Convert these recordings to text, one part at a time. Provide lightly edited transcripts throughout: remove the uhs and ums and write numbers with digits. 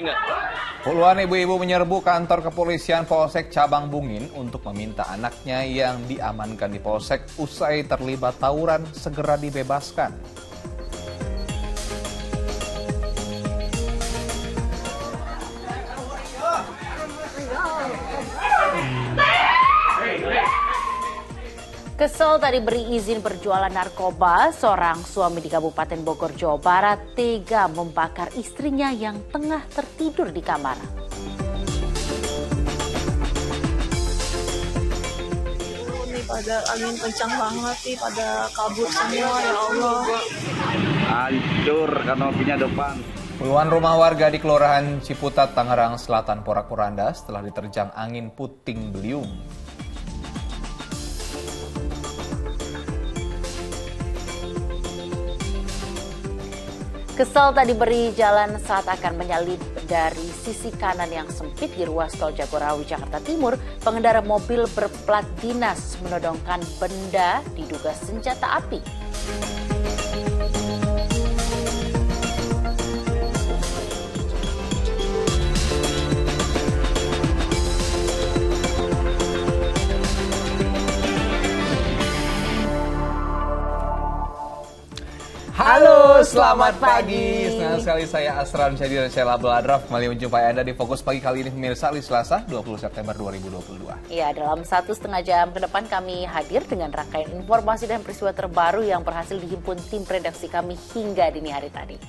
nggak? Puluhan ibu-ibu menyerbu kantor kepolisian Polsek Cabang Bungin untuk meminta anaknya yang diamankan di Polsek usai terlibat tawuran segera dibebaskan. Kesal tak diberi izin berjualan narkoba, seorang suami di Kabupaten Bogor, Jawa Barat tega membakar istrinya yang tengah tertidur di kamar. Ini pada angin kencang banget nih, pada kabut semua, ya Allah. Hancur kanopinya depan. Puluhan rumah warga di Kelurahan Ciputat, Tangerang Selatan, porak-poranda setelah diterjang angin puting beliung. Kesal tak diberi jalan saat akan menyalip dari sisi kanan yang sempit di ruas tol Jagorawi, Jakarta Timur, pengendara mobil berplat dinas menodongkan benda diduga senjata api. Halo, selamat pagi. Senang sekali saya Asran Syadi dan saya Label Adraf kembali menjumpai Anda di Fokus Pagi kali ini pemirsa hari Selasa 20 September 2022. Ya, dalam 1,5 jam ke depan kami hadir dengan rangkaian informasi dan peristiwa terbaru yang berhasil dihimpun tim redaksi kami hingga dini hari tadi.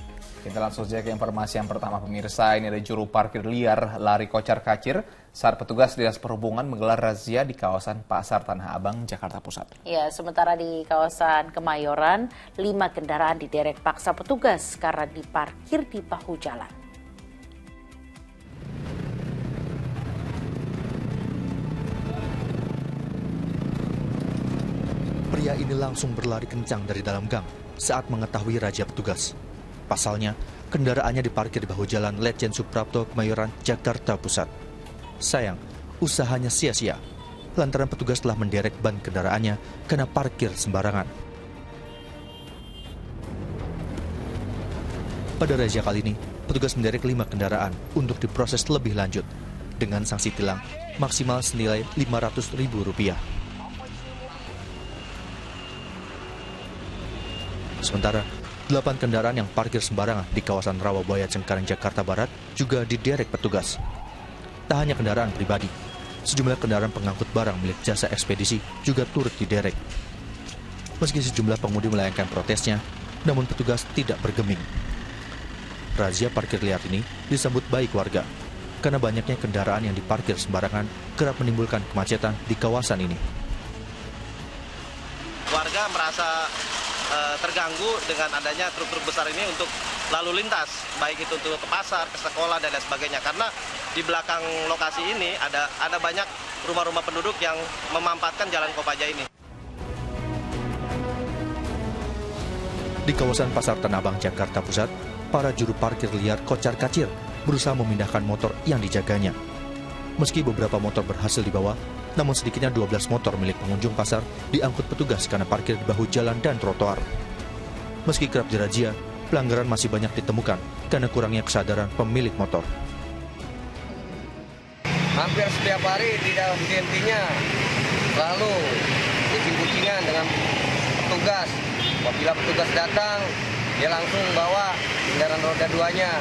Kita langsung saja ke informasi yang pertama pemirsa. Ini ada juru parkir liar lari kocar-kacir saat petugas Dinas Perhubungan menggelar razia di kawasan Pasar Tanah Abang, Jakarta Pusat. Ya, sementara di kawasan Kemayoran, 5 kendaraan diderek paksa petugas karena diparkir di bahu jalan. Pria ini langsung berlari kencang dari dalam gang saat mengetahui razia petugas. Pasalnya, kendaraannya diparkir di bahu jalan Letjen Suprapto, Kemayoran, Jakarta Pusat. Sayang, usahanya sia-sia lantaran petugas telah menderek ban kendaraannya karena parkir sembarangan. Pada razia kali ini, petugas menderek 5 kendaraan untuk diproses lebih lanjut dengan sanksi tilang maksimal senilai Rp500.000. Sementara 8 kendaraan yang parkir sembarangan di kawasan Rawabuaya, Cengkareng, Jakarta Barat juga diderek petugas. Tak hanya kendaraan pribadi, sejumlah kendaraan pengangkut barang milik jasa ekspedisi juga turut diderek. Meski sejumlah pengemudi melayangkan protesnya, namun petugas tidak bergeming. Razia parkir liar ini disambut baik warga, karena banyaknya kendaraan yang diparkir sembarangan kerap menimbulkan kemacetan di kawasan ini. Warga merasa terganggu dengan adanya truk-truk besar ini untuk lalu lintas, baik itu untuk ke pasar, ke sekolah, dan lain sebagainya. Karena di belakang lokasi ini ada banyak rumah-rumah penduduk yang memanfaatkan Jalan Kopaja ini. Di kawasan Pasar Tanah Abang, Jakarta Pusat, para juru parkir liar kocar-kacir berusaha memindahkan motor yang dijaganya. Meski beberapa motor berhasil dibawa, namun sedikitnya 12 motor milik pengunjung pasar diangkut petugas karena parkir di bahu jalan dan trotoar. Meski kerap dirazia, pelanggaran masih banyak ditemukan karena kurangnya kesadaran pemilik motor. Hampir setiap hari tidak henti-hentinya lalu kucing-kucingan dengan petugas. Apabila petugas datang, dia langsung bawa kendaraan roda 2-nya.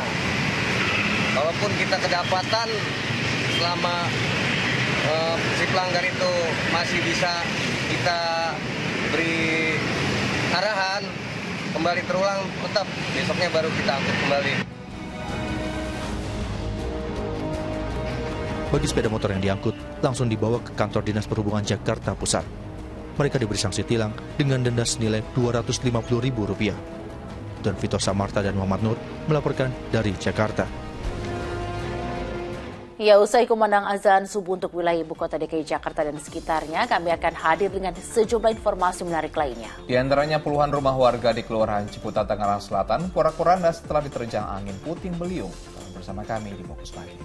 Walaupun kita kedapatan selama si pelanggar itu masih bisa kita beri arahan, kembali terulang, tetap besoknya baru kita angkut kembali. Bagi sepeda motor yang diangkut, langsung dibawa ke kantor Dinas Perhubungan Jakarta Pusat. Mereka diberi sanksi tilang dengan denda senilai Rp250.000. Dan Vito Samarta dan Muhammad Nur melaporkan dari Jakarta. Ya, usai kumandang azan subuh untuk wilayah ibu kota DKI Jakarta dan sekitarnya, kami akan hadir dengan sejumlah informasi menarik lainnya. Di antaranya puluhan rumah warga di Kelurahan Ciputat, Tangerang Selatan, porak-poranda setelah diterjang angin puting beliung. Bersama kami di Fokus Pagi.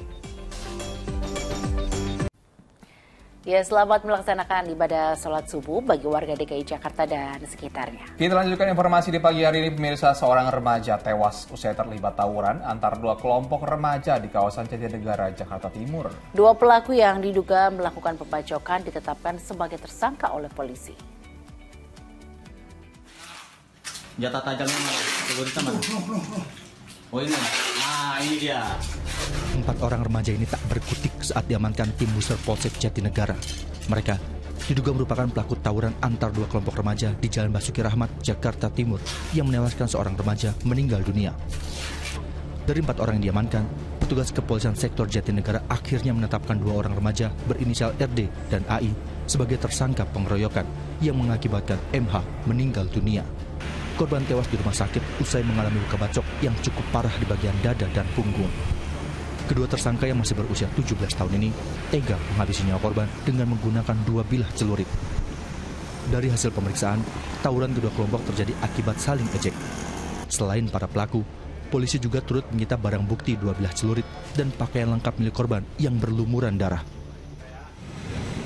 Ya, selamat melaksanakan ibadah sholat subuh bagi warga DKI Jakarta dan sekitarnya. Kita lanjutkan informasi di pagi hari ini, pemirsa. Seorang remaja tewas usai terlibat tawuran antar dua kelompok remaja di kawasan Jatinegara, Jakarta Timur. Dua pelaku yang diduga melakukan pembacokan ditetapkan sebagai tersangka oleh polisi. Jatah tajamnya mana? Oh ini. Ini dia. 4 orang remaja ini tak berkutik saat diamankan tim Buser Polsek Jatinegara. Mereka diduga merupakan pelaku tawuran antar dua kelompok remaja di Jalan Basuki Rahmat, Jakarta Timur yang menewaskan seorang remaja meninggal dunia. Dari 4 orang yang diamankan, petugas kepolisian sektor Jatinegara akhirnya menetapkan 2 orang remaja berinisial RD dan AI sebagai tersangka pengeroyokan yang mengakibatkan MH meninggal dunia. Korban tewas di rumah sakit usai mengalami luka bacok yang cukup parah di bagian dada dan punggung. Kedua tersangka yang masih berusia 17 tahun ini tega menghabisi nyawa korban dengan menggunakan 2 bilah celurit. Dari hasil pemeriksaan, tawuran kedua kelompok terjadi akibat saling ejek. Selain para pelaku, polisi juga turut menyita barang bukti 2 bilah celurit dan pakaian lengkap milik korban yang berlumuran darah.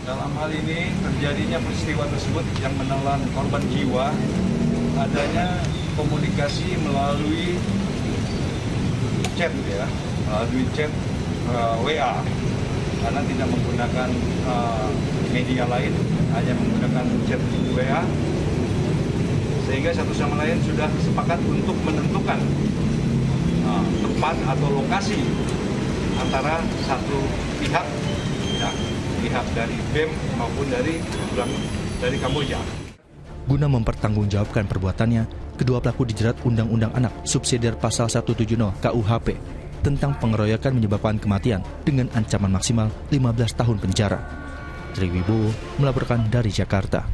Dalam hal ini terjadinya peristiwa tersebut yang menelan korban jiwa, adanya komunikasi melalui chat WA, karena tidak menggunakan media lain, hanya menggunakan chat WA, sehingga satu sama lain sudah sepakat untuk menentukan tempat atau lokasi antara satu pihak, pihak dari BEM maupun dari Kamboja. Guna mempertanggungjawabkan perbuatannya, kedua pelaku dijerat Undang-Undang Anak Subsidiar Pasal 170 KUHP tentang pengeroyokan menyebabkan kematian dengan ancaman maksimal 15 tahun penjara. Triwibowo melaporkan dari Jakarta.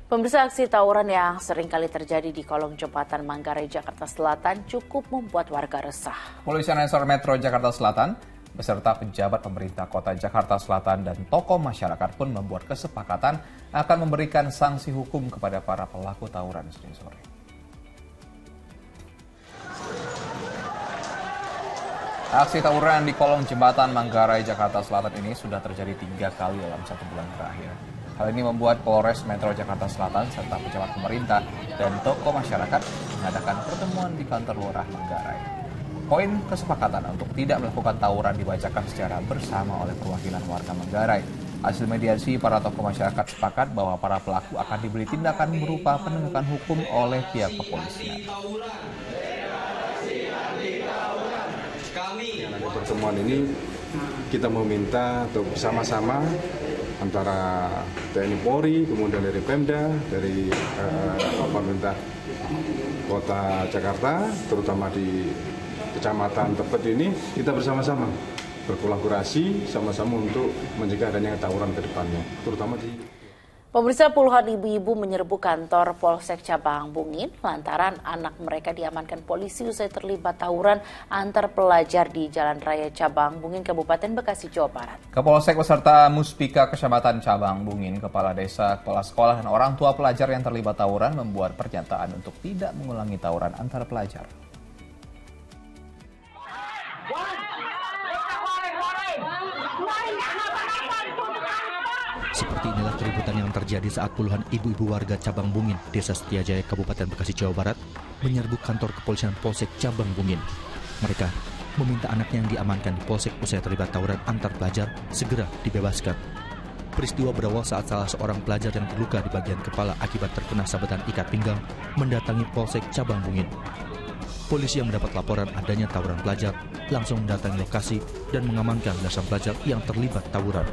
Pemirsa, aksi tawuran yang sering kali terjadi di kolong jembatan Manggarai, Jakarta Selatan cukup membuat warga resah. Kepolisian Resor Metro Jakarta Selatan beserta pejabat pemerintah Kota Jakarta Selatan dan tokoh masyarakat pun membuat kesepakatan akan memberikan sanksi hukum kepada para pelaku tawuran Senin sore. Aksi tawuran di kolong jembatan Manggarai, Jakarta Selatan ini sudah terjadi 3 kali dalam 1 bulan terakhir. Hal ini membuat Polres Metro Jakarta Selatan serta pejabat pemerintah dan tokoh masyarakat mengadakan pertemuan di kantor Lurah Manggarai. Poin kesepakatan untuk tidak melakukan tawuran dibacakan secara bersama oleh perwakilan warga Manggarai. Hasil mediasi, para tokoh masyarakat sepakat bahwa para pelaku akan diberi tindakan berupa penegakan hukum oleh pihak kepolisian. Di pertemuan ini kita meminta untuk bersama-sama antara TNI Polri, kemudian dari Pemda, dari pemerintah Kota Jakarta, terutama di Kecamatan Tepet ini, kita bersama-sama berkolaborasi sama-sama untuk mencegah adanya tawuran ke depannya, terutama di... Pemirsa, puluhan ibu-ibu menyerbu kantor Polsek Cabang Bungin lantaran anak mereka diamankan polisi usai terlibat tawuran antar pelajar di Jalan Raya Cabang Bungin, Kabupaten Bekasi, Jawa Barat. Kapolsek beserta Muspika Kecamatan Cabang Bungin, kepala desa, kepala sekolah, dan orang tua pelajar yang terlibat tawuran membuat pernyataan untuk tidak mengulangi tawuran antar pelajar. Seperti inilah keributan yang terjadi saat puluhan ibu-ibu warga Cabang Bungin, Desa Setiajaya, Kabupaten Bekasi, Jawa Barat, menyerbu kantor kepolisian Polsek Cabang Bungin. Mereka meminta anaknya yang diamankan di Polsek usai terlibat tawuran antar pelajar segera dibebaskan. Peristiwa berawal saat salah seorang pelajar yang terluka di bagian kepala akibat terkena sabetan ikat pinggang mendatangi Polsek Cabang Bungin. Polisi yang mendapat laporan adanya tawuran pelajar langsung mendatangi lokasi dan mengamankan belasan pelajar yang terlibat tawuran.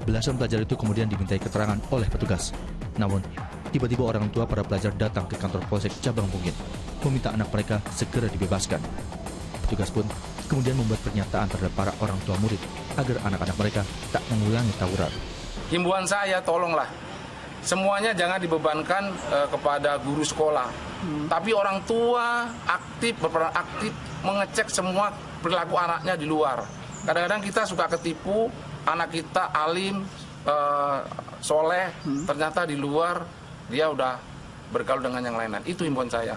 Belasan pelajar itu kemudian dimintai keterangan oleh petugas. Namun, tiba-tiba orang tua para pelajar datang ke kantor Polsek Cabang Bungin, meminta anak mereka segera dibebaskan. Petugas pun kemudian membuat pernyataan terhadap para orang tua murid agar anak-anak mereka tak mengulangi tawuran. Himbauan saya, tolonglah, semuanya jangan dibebankan kepada guru sekolah. Tapi orang tua berperan aktif mengecek semua perilaku anaknya di luar. Kadang-kadang kita suka ketipu, anak kita alim, soleh, ternyata di luar dia udah bergaul dengan yang lain-lain. Itu himbauan saya.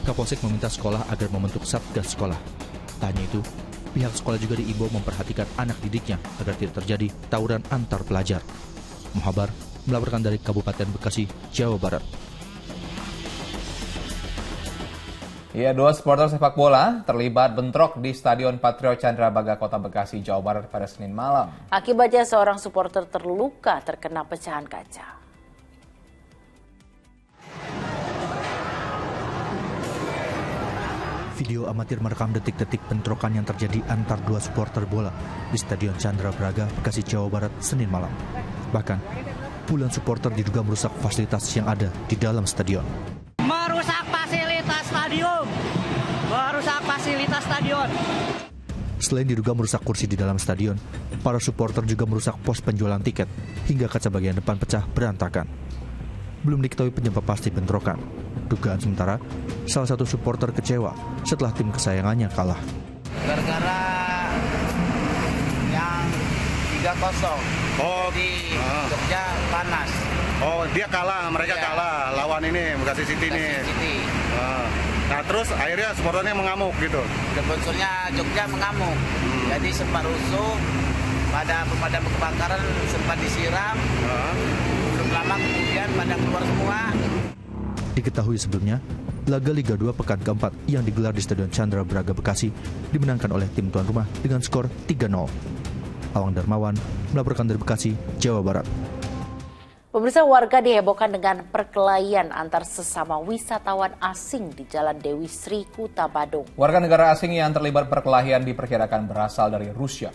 Kapolsek meminta sekolah agar membentuk satgas sekolah. Tak hanya itu, Pihak sekolah juga diimbau memperhatikan anak didiknya agar tidak terjadi tawuran antar pelajar. Muhabar melaporkan dari Kabupaten Bekasi, Jawa Barat. Ya, 2 supporter sepak bola terlibat bentrok di Stadion Patriot Candrabaga, Kota Bekasi, Jawa Barat pada Senin malam. Akibatnya seorang supporter terluka terkena pecahan kaca. Video amatir merekam detik-detik bentrokan yang terjadi antar 2 supporter bola di Stadion Candrabaga, Bekasi, Jawa Barat, Senin malam. Bahkan, puluhan supporter diduga merusak fasilitas yang ada di dalam stadion. Merusak fasilitas stadion. Merusak fasilitas stadion. Selain diduga merusak kursi di dalam stadion, para supporter juga merusak pos penjualan tiket hingga kaca bagian depan pecah berantakan. Belum diketahui penyebab pasti bentrokan. Dugaan sementara, salah satu supporter kecewa setelah tim kesayangannya kalah. Gara-gara yang 3-0 di Jogja panas. Oh, dia kalah, mereka kalah lawan ini Bekasi City nih. Nah, terus akhirnya supporternya mengamuk gitu. Sponsornya Jogja mengamuk. Jadi sempat rusuh, pada pemadam kebakaran sempat disiram. Belum lama kemudian pada keluar semua. Diketahui sebelumnya, laga Liga 2 pekan keempat yang digelar di Stadion Candrabaga Bekasi dimenangkan oleh tim tuan rumah dengan skor 3-0. Awang Darmawan melaporkan dari Bekasi, Jawa Barat. Pemirsa, warga dihebohkan dengan perkelahian antar sesama wisatawan asing di Jalan Dewi Sri, Kuta Badung. Warga negara asing yang terlibat perkelahian diperkirakan berasal dari Rusia.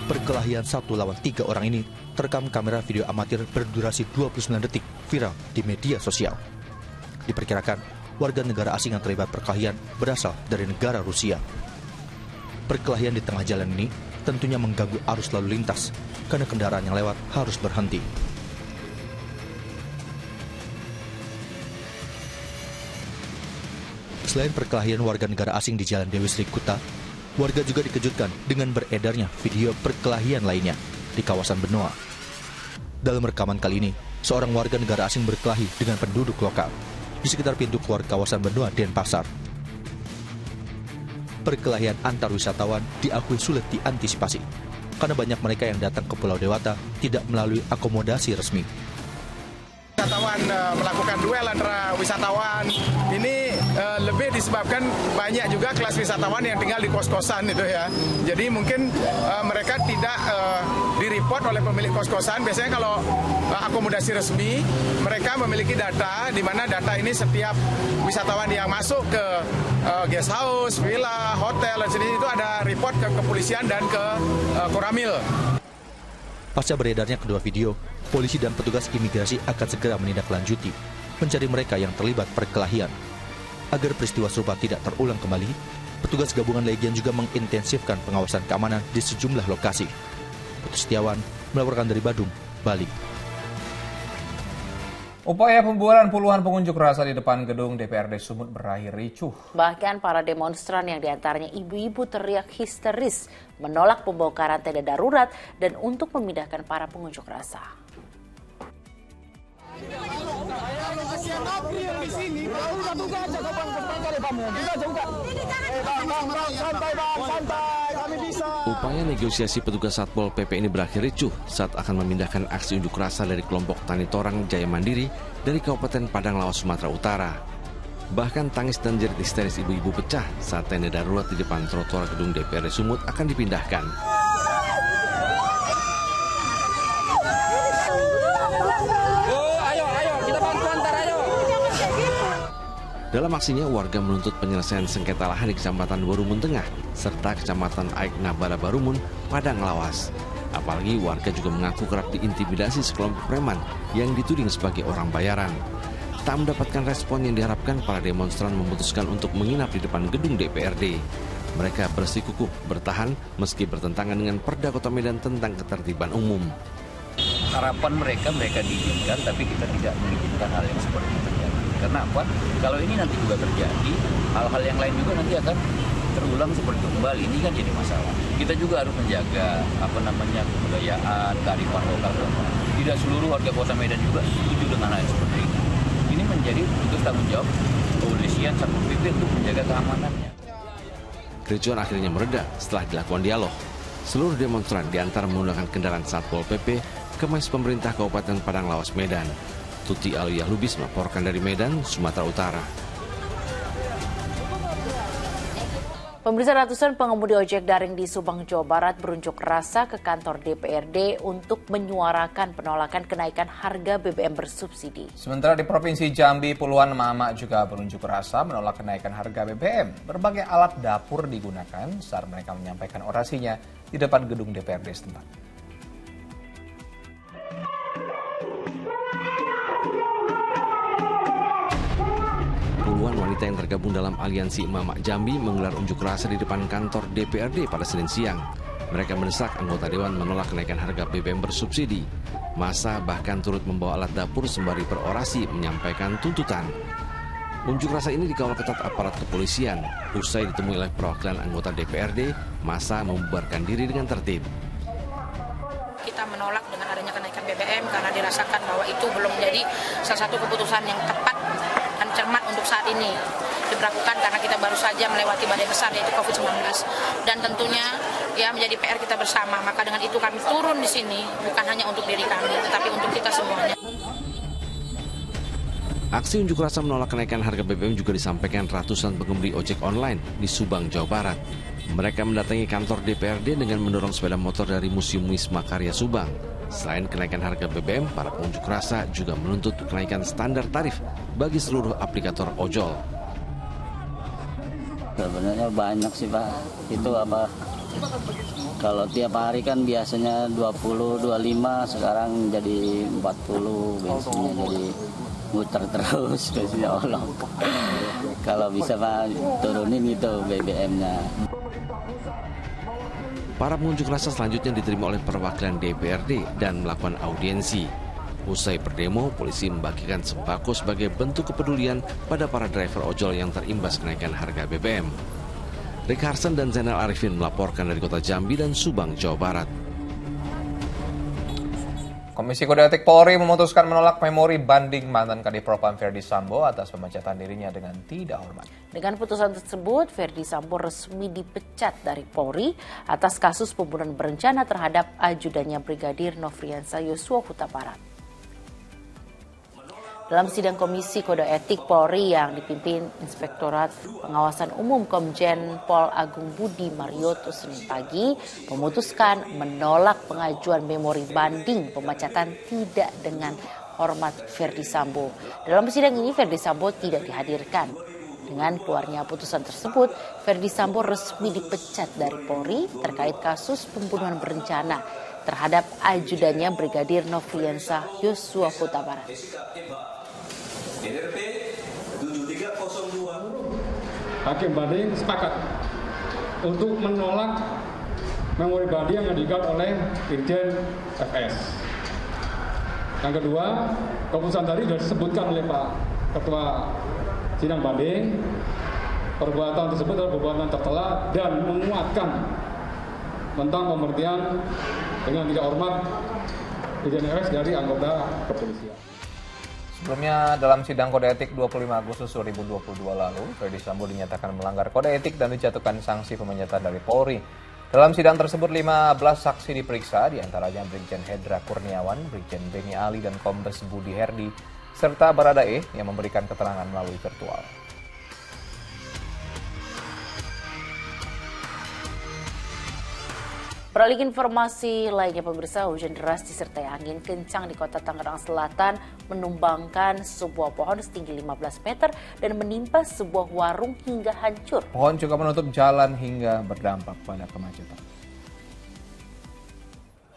Perkelahian 1 lawan 3 orang ini terekam kamera video amatir berdurasi 29 detik viral di media sosial. Diperkirakan warga negara asing yang terlibat perkelahian berasal dari negara Rusia. Perkelahian di tengah jalan ini tentunya mengganggu arus lalu lintas karena kendaraan yang lewat harus berhenti. Selain perkelahian warga negara asing di Jalan Dewi Sri Kuta, warga juga dikejutkan dengan beredarnya video perkelahian lainnya di kawasan Benoa. Dalam rekaman kali ini, seorang warga negara asing berkelahi dengan penduduk lokal di sekitar pintu keluar kawasan Benoa, Denpasar. Perkelahian antar wisatawan diakui sulit diantisipasi karena banyak mereka yang datang ke Pulau Dewata tidak melalui akomodasi resmi. Wisatawan melakukan duel antara wisatawan ini lebih disebabkan banyak juga kelas wisatawan yang tinggal di kos-kosan itu ya. Jadi mungkin mereka tidak direport oleh pemilik kos-kosan. Biasanya kalau akomodasi resmi mereka memiliki data di mana data ini setiap wisatawan yang masuk ke guest house, villa, hotel dan sejenis itu ada report ke kepolisian dan ke Koramil. Pasca beredarnya kedua video, polisi dan petugas imigrasi akan segera menindaklanjuti mencari mereka yang terlibat perkelahian. Agar peristiwa serupa tidak terulang kembali, petugas gabungan Legian juga mengintensifkan pengawasan keamanan di sejumlah lokasi. Putu Setiawan melaporkan dari Badung, Bali. Upaya pembubaran puluhan pengunjuk rasa di depan gedung DPRD Sumut berakhir ricuh. Bahkan para demonstran yang diantaranya ibu-ibu teriak histeris menolak pembongkaran tenda darurat dan untuk memindahkan para pengunjuk rasa. Upaya negosiasi petugas Satpol PP ini berakhir ricuh saat akan memindahkan aksi unjuk rasa dari kelompok Tani Torang Jaya Mandiri dari Kabupaten Padang Lawas, Sumatera Utara. Bahkan tangis dan jerit histeris ibu-ibu pecah saat tenda darurat di depan trotoar gedung DPRD Sumut akan dipindahkan. Dalam aksinya, warga menuntut penyelesaian sengketa lahan di Kecamatan Warumun Tengah serta Kecamatan Aik Nabala Barumun, Padang Lawas. Apalagi warga juga mengaku kerap diintimidasi sekelompok preman yang dituding sebagai orang bayaran. Tak mendapatkan respon yang diharapkan, para demonstran memutuskan untuk menginap di depan gedung DPRD. Mereka bersikukuh bertahan meski bertentangan dengan Perda Kota Medan tentang ketertiban umum. Harapan mereka diizinkan, tapi kita tidak mengizinkan hal yang seperti itu terjadi. Karena apa? Kalau ini nanti juga terjadi, hal-hal yang lain juga nanti akan terulang seperti itu kembali. Ini kan jadi masalah. Kita juga harus menjaga kebudayaan, kearifan lokal. Tidak seluruh warga Kota Medan juga setuju dengan hal seperti ini. Ini jadi itu tanggung jawab kepolisian Satpol PP untuk menjaga keamanannya. Kericuan akhirnya mereda setelah dilakukan dialog. Seluruh demonstran diantar menggunakan kendaraan Satpol PP ke Mes Pemerintah Kabupaten Padang Lawas, Medan. Tuti Aliyah Lubis melaporkan dari Medan, Sumatera Utara. Pemirsa, ratusan pengemudi ojek daring di Subang, Jawa Barat berunjuk rasa ke kantor DPRD untuk menyuarakan penolakan kenaikan harga BBM bersubsidi. Sementara di Provinsi Jambi, puluhan emak-emak juga berunjuk rasa menolak kenaikan harga BBM. Berbagai alat dapur digunakan saat mereka menyampaikan orasinya di depan gedung DPRD setempat. Puluhan wanita yang tergabung dalam aliansi Emak-emak Jambi menggelar unjuk rasa di depan kantor DPRD pada Senin siang. Mereka mendesak anggota dewan menolak kenaikan harga BBM bersubsidi. Massa bahkan turut membawa alat dapur sembari berorasi menyampaikan tuntutan. Unjuk rasa ini dikawal ketat aparat kepolisian. Usai ditemui oleh perwakilan anggota DPRD, massa membubarkan diri dengan tertib. Kita menolak dengan adanya kenaikan BBM karena dirasakan bahwa itu belum menjadi salah satu keputusan yang tepat dan cermat untuk saat ini diberlakukan karena kita baru saja melewati badai besar yaitu COVID-19 dan tentunya ya menjadi PR kita bersama. Maka dengan itu kami turun di sini bukan hanya untuk diri kami tetapi untuk kita semuanya. Aksi unjuk rasa menolak kenaikan harga BBM juga disampaikan ratusan pengemudi ojek online di Subang, Jawa Barat. Mereka mendatangi kantor DPRD dengan mendorong sepeda motor dari Museum Wisma Karya Subang. Selain kenaikan harga BBM, para pengunjuk rasa juga menuntut kenaikan standar tarif bagi seluruh aplikator ojol. Sebenarnya banyak sih Pak, itu apa, kalau tiap hari kan biasanya 20, 25, sekarang jadi 40, bensinnya jadi muter terus, bensinnya Allah. Kalau bisa Pak, turunin itu BBM-nya. Para pengunjuk rasa selanjutnya diterima oleh perwakilan DPRD dan melakukan audiensi. Usai berdemo, polisi membagikan sembako sebagai bentuk kepedulian pada para driver ojol yang terimbas kenaikan harga BBM. Rick Harsen dan Zainal Arifin melaporkan dari kota Jambi dan Subang, Jawa Barat. Komisi Kode Etik Polri memutuskan menolak memori banding mantan Kadipropam Ferdy Sambo atas pemecatan dirinya dengan tidak hormat. Dengan putusan tersebut, Ferdy Sambo resmi dipecat dari Polri atas kasus pembunuhan berencana terhadap ajudannya Brigadir Nofriansah Yosua Huta Barat. Dalam sidang Komisi Kode Etik Polri yang dipimpin Inspektorat Pengawasan Umum Komjen Pol Agung Budi Marioto Senin pagi memutuskan menolak pengajuan memori banding pemecatan tidak dengan hormat Ferdy Sambo. Dalam sidang ini Ferdy Sambo tidak dihadirkan. Dengan keluarnya putusan tersebut, Ferdy Sambo resmi dipecat dari Polri terkait kasus pembunuhan berencana terhadap ajudannya Brigadir Nofriansah Yosua Huta Barat. DRP 7302. Hakim banding sepakat untuk menolak memori banding yang digagal oleh Irjen FS. Yang kedua, keputusan tadi sudah disebutkan oleh Pak Ketua Sidang Banding. Perbuatan tersebut adalah perbuatan tercela dan menguatkan tentang pemberhentian dengan tidak hormat Irjen FS dari anggota kepolisian. Sebelumnya, dalam sidang kode etik 25 Agustus 2022 lalu, Ferdy Sambo dinyatakan melanggar kode etik dan dijatuhkan sanksi pemecatan dari Polri. Dalam sidang tersebut, 15 saksi diperiksa, diantaranya Brigjen Hendra Kurniawan, Brigjen Beni Ali, dan Kombes Budi Herdi, serta Baradae yang memberikan keterangan melalui virtual. Beralih informasi lainnya, pemirsa, hujan deras disertai angin kencang di kota Tangerang Selatan menumbangkan sebuah pohon setinggi 15 meter dan menimpa sebuah warung hingga hancur. Pohon juga menutup jalan hingga berdampak pada kemacetan.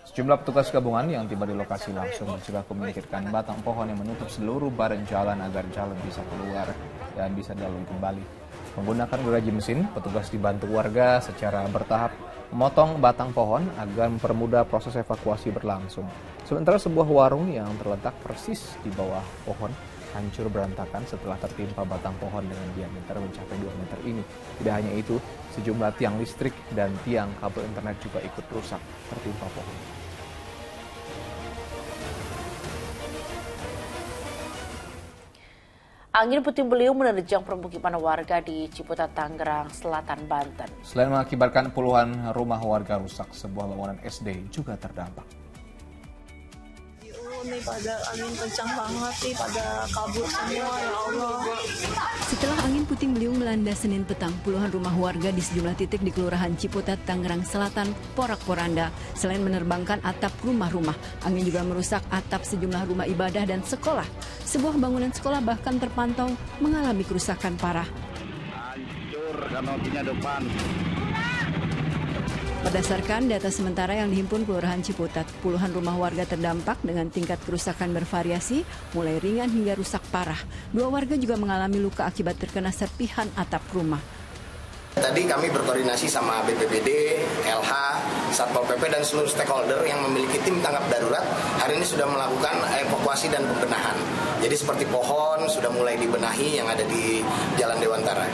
Sejumlah petugas gabungan yang tiba di lokasi langsung berjibaku menyingkirkan batang pohon yang menutup seluruh badan jalan agar jalan bisa keluar dan bisa dilalui kembali. Menggunakan gergaji mesin, petugas dibantu warga secara bertahap memotong batang pohon agar mempermudah proses evakuasi berlangsung. Sementara sebuah warung yang terletak persis di bawah pohon hancur berantakan setelah tertimpa batang pohon dengan diameter mencapai 2 meter ini. Tidak hanya itu, sejumlah tiang listrik dan tiang kabel internet juga ikut rusak tertimpa pohon. Angin puting beliung menerjang permukiman warga di Ciputat, Tangerang Selatan, Banten. Selain mengakibatkan puluhan rumah warga rusak, sebuah bangunan SD juga terdampak. Nih pada angin kencang banget nih, pada kabur semua, ya Allah. Setelah angin puting beliung melanda Senin petang, puluhan rumah warga di sejumlah titik di Kelurahan Ciputat, Tangerang Selatan, porak-poranda. Selain menerbangkan atap rumah-rumah, angin juga merusak atap sejumlah rumah ibadah dan sekolah. Sebuah bangunan sekolah bahkan terpantau mengalami kerusakan parah. Hancur kanopinya depan. Berdasarkan data sementara yang dihimpun Kelurahan Ciputat, puluhan rumah warga terdampak dengan tingkat kerusakan bervariasi, mulai ringan hingga rusak parah. 2 warga juga mengalami luka akibat terkena serpihan atap rumah. Tadi kami berkoordinasi sama BPBD, LH, Satpol PP dan seluruh stakeholder yang memiliki tim tanggap darurat. Hari ini sudah melakukan evakuasi dan pembenahan. Jadi seperti pohon sudah mulai dibenahi yang ada di Jalan Dewantara.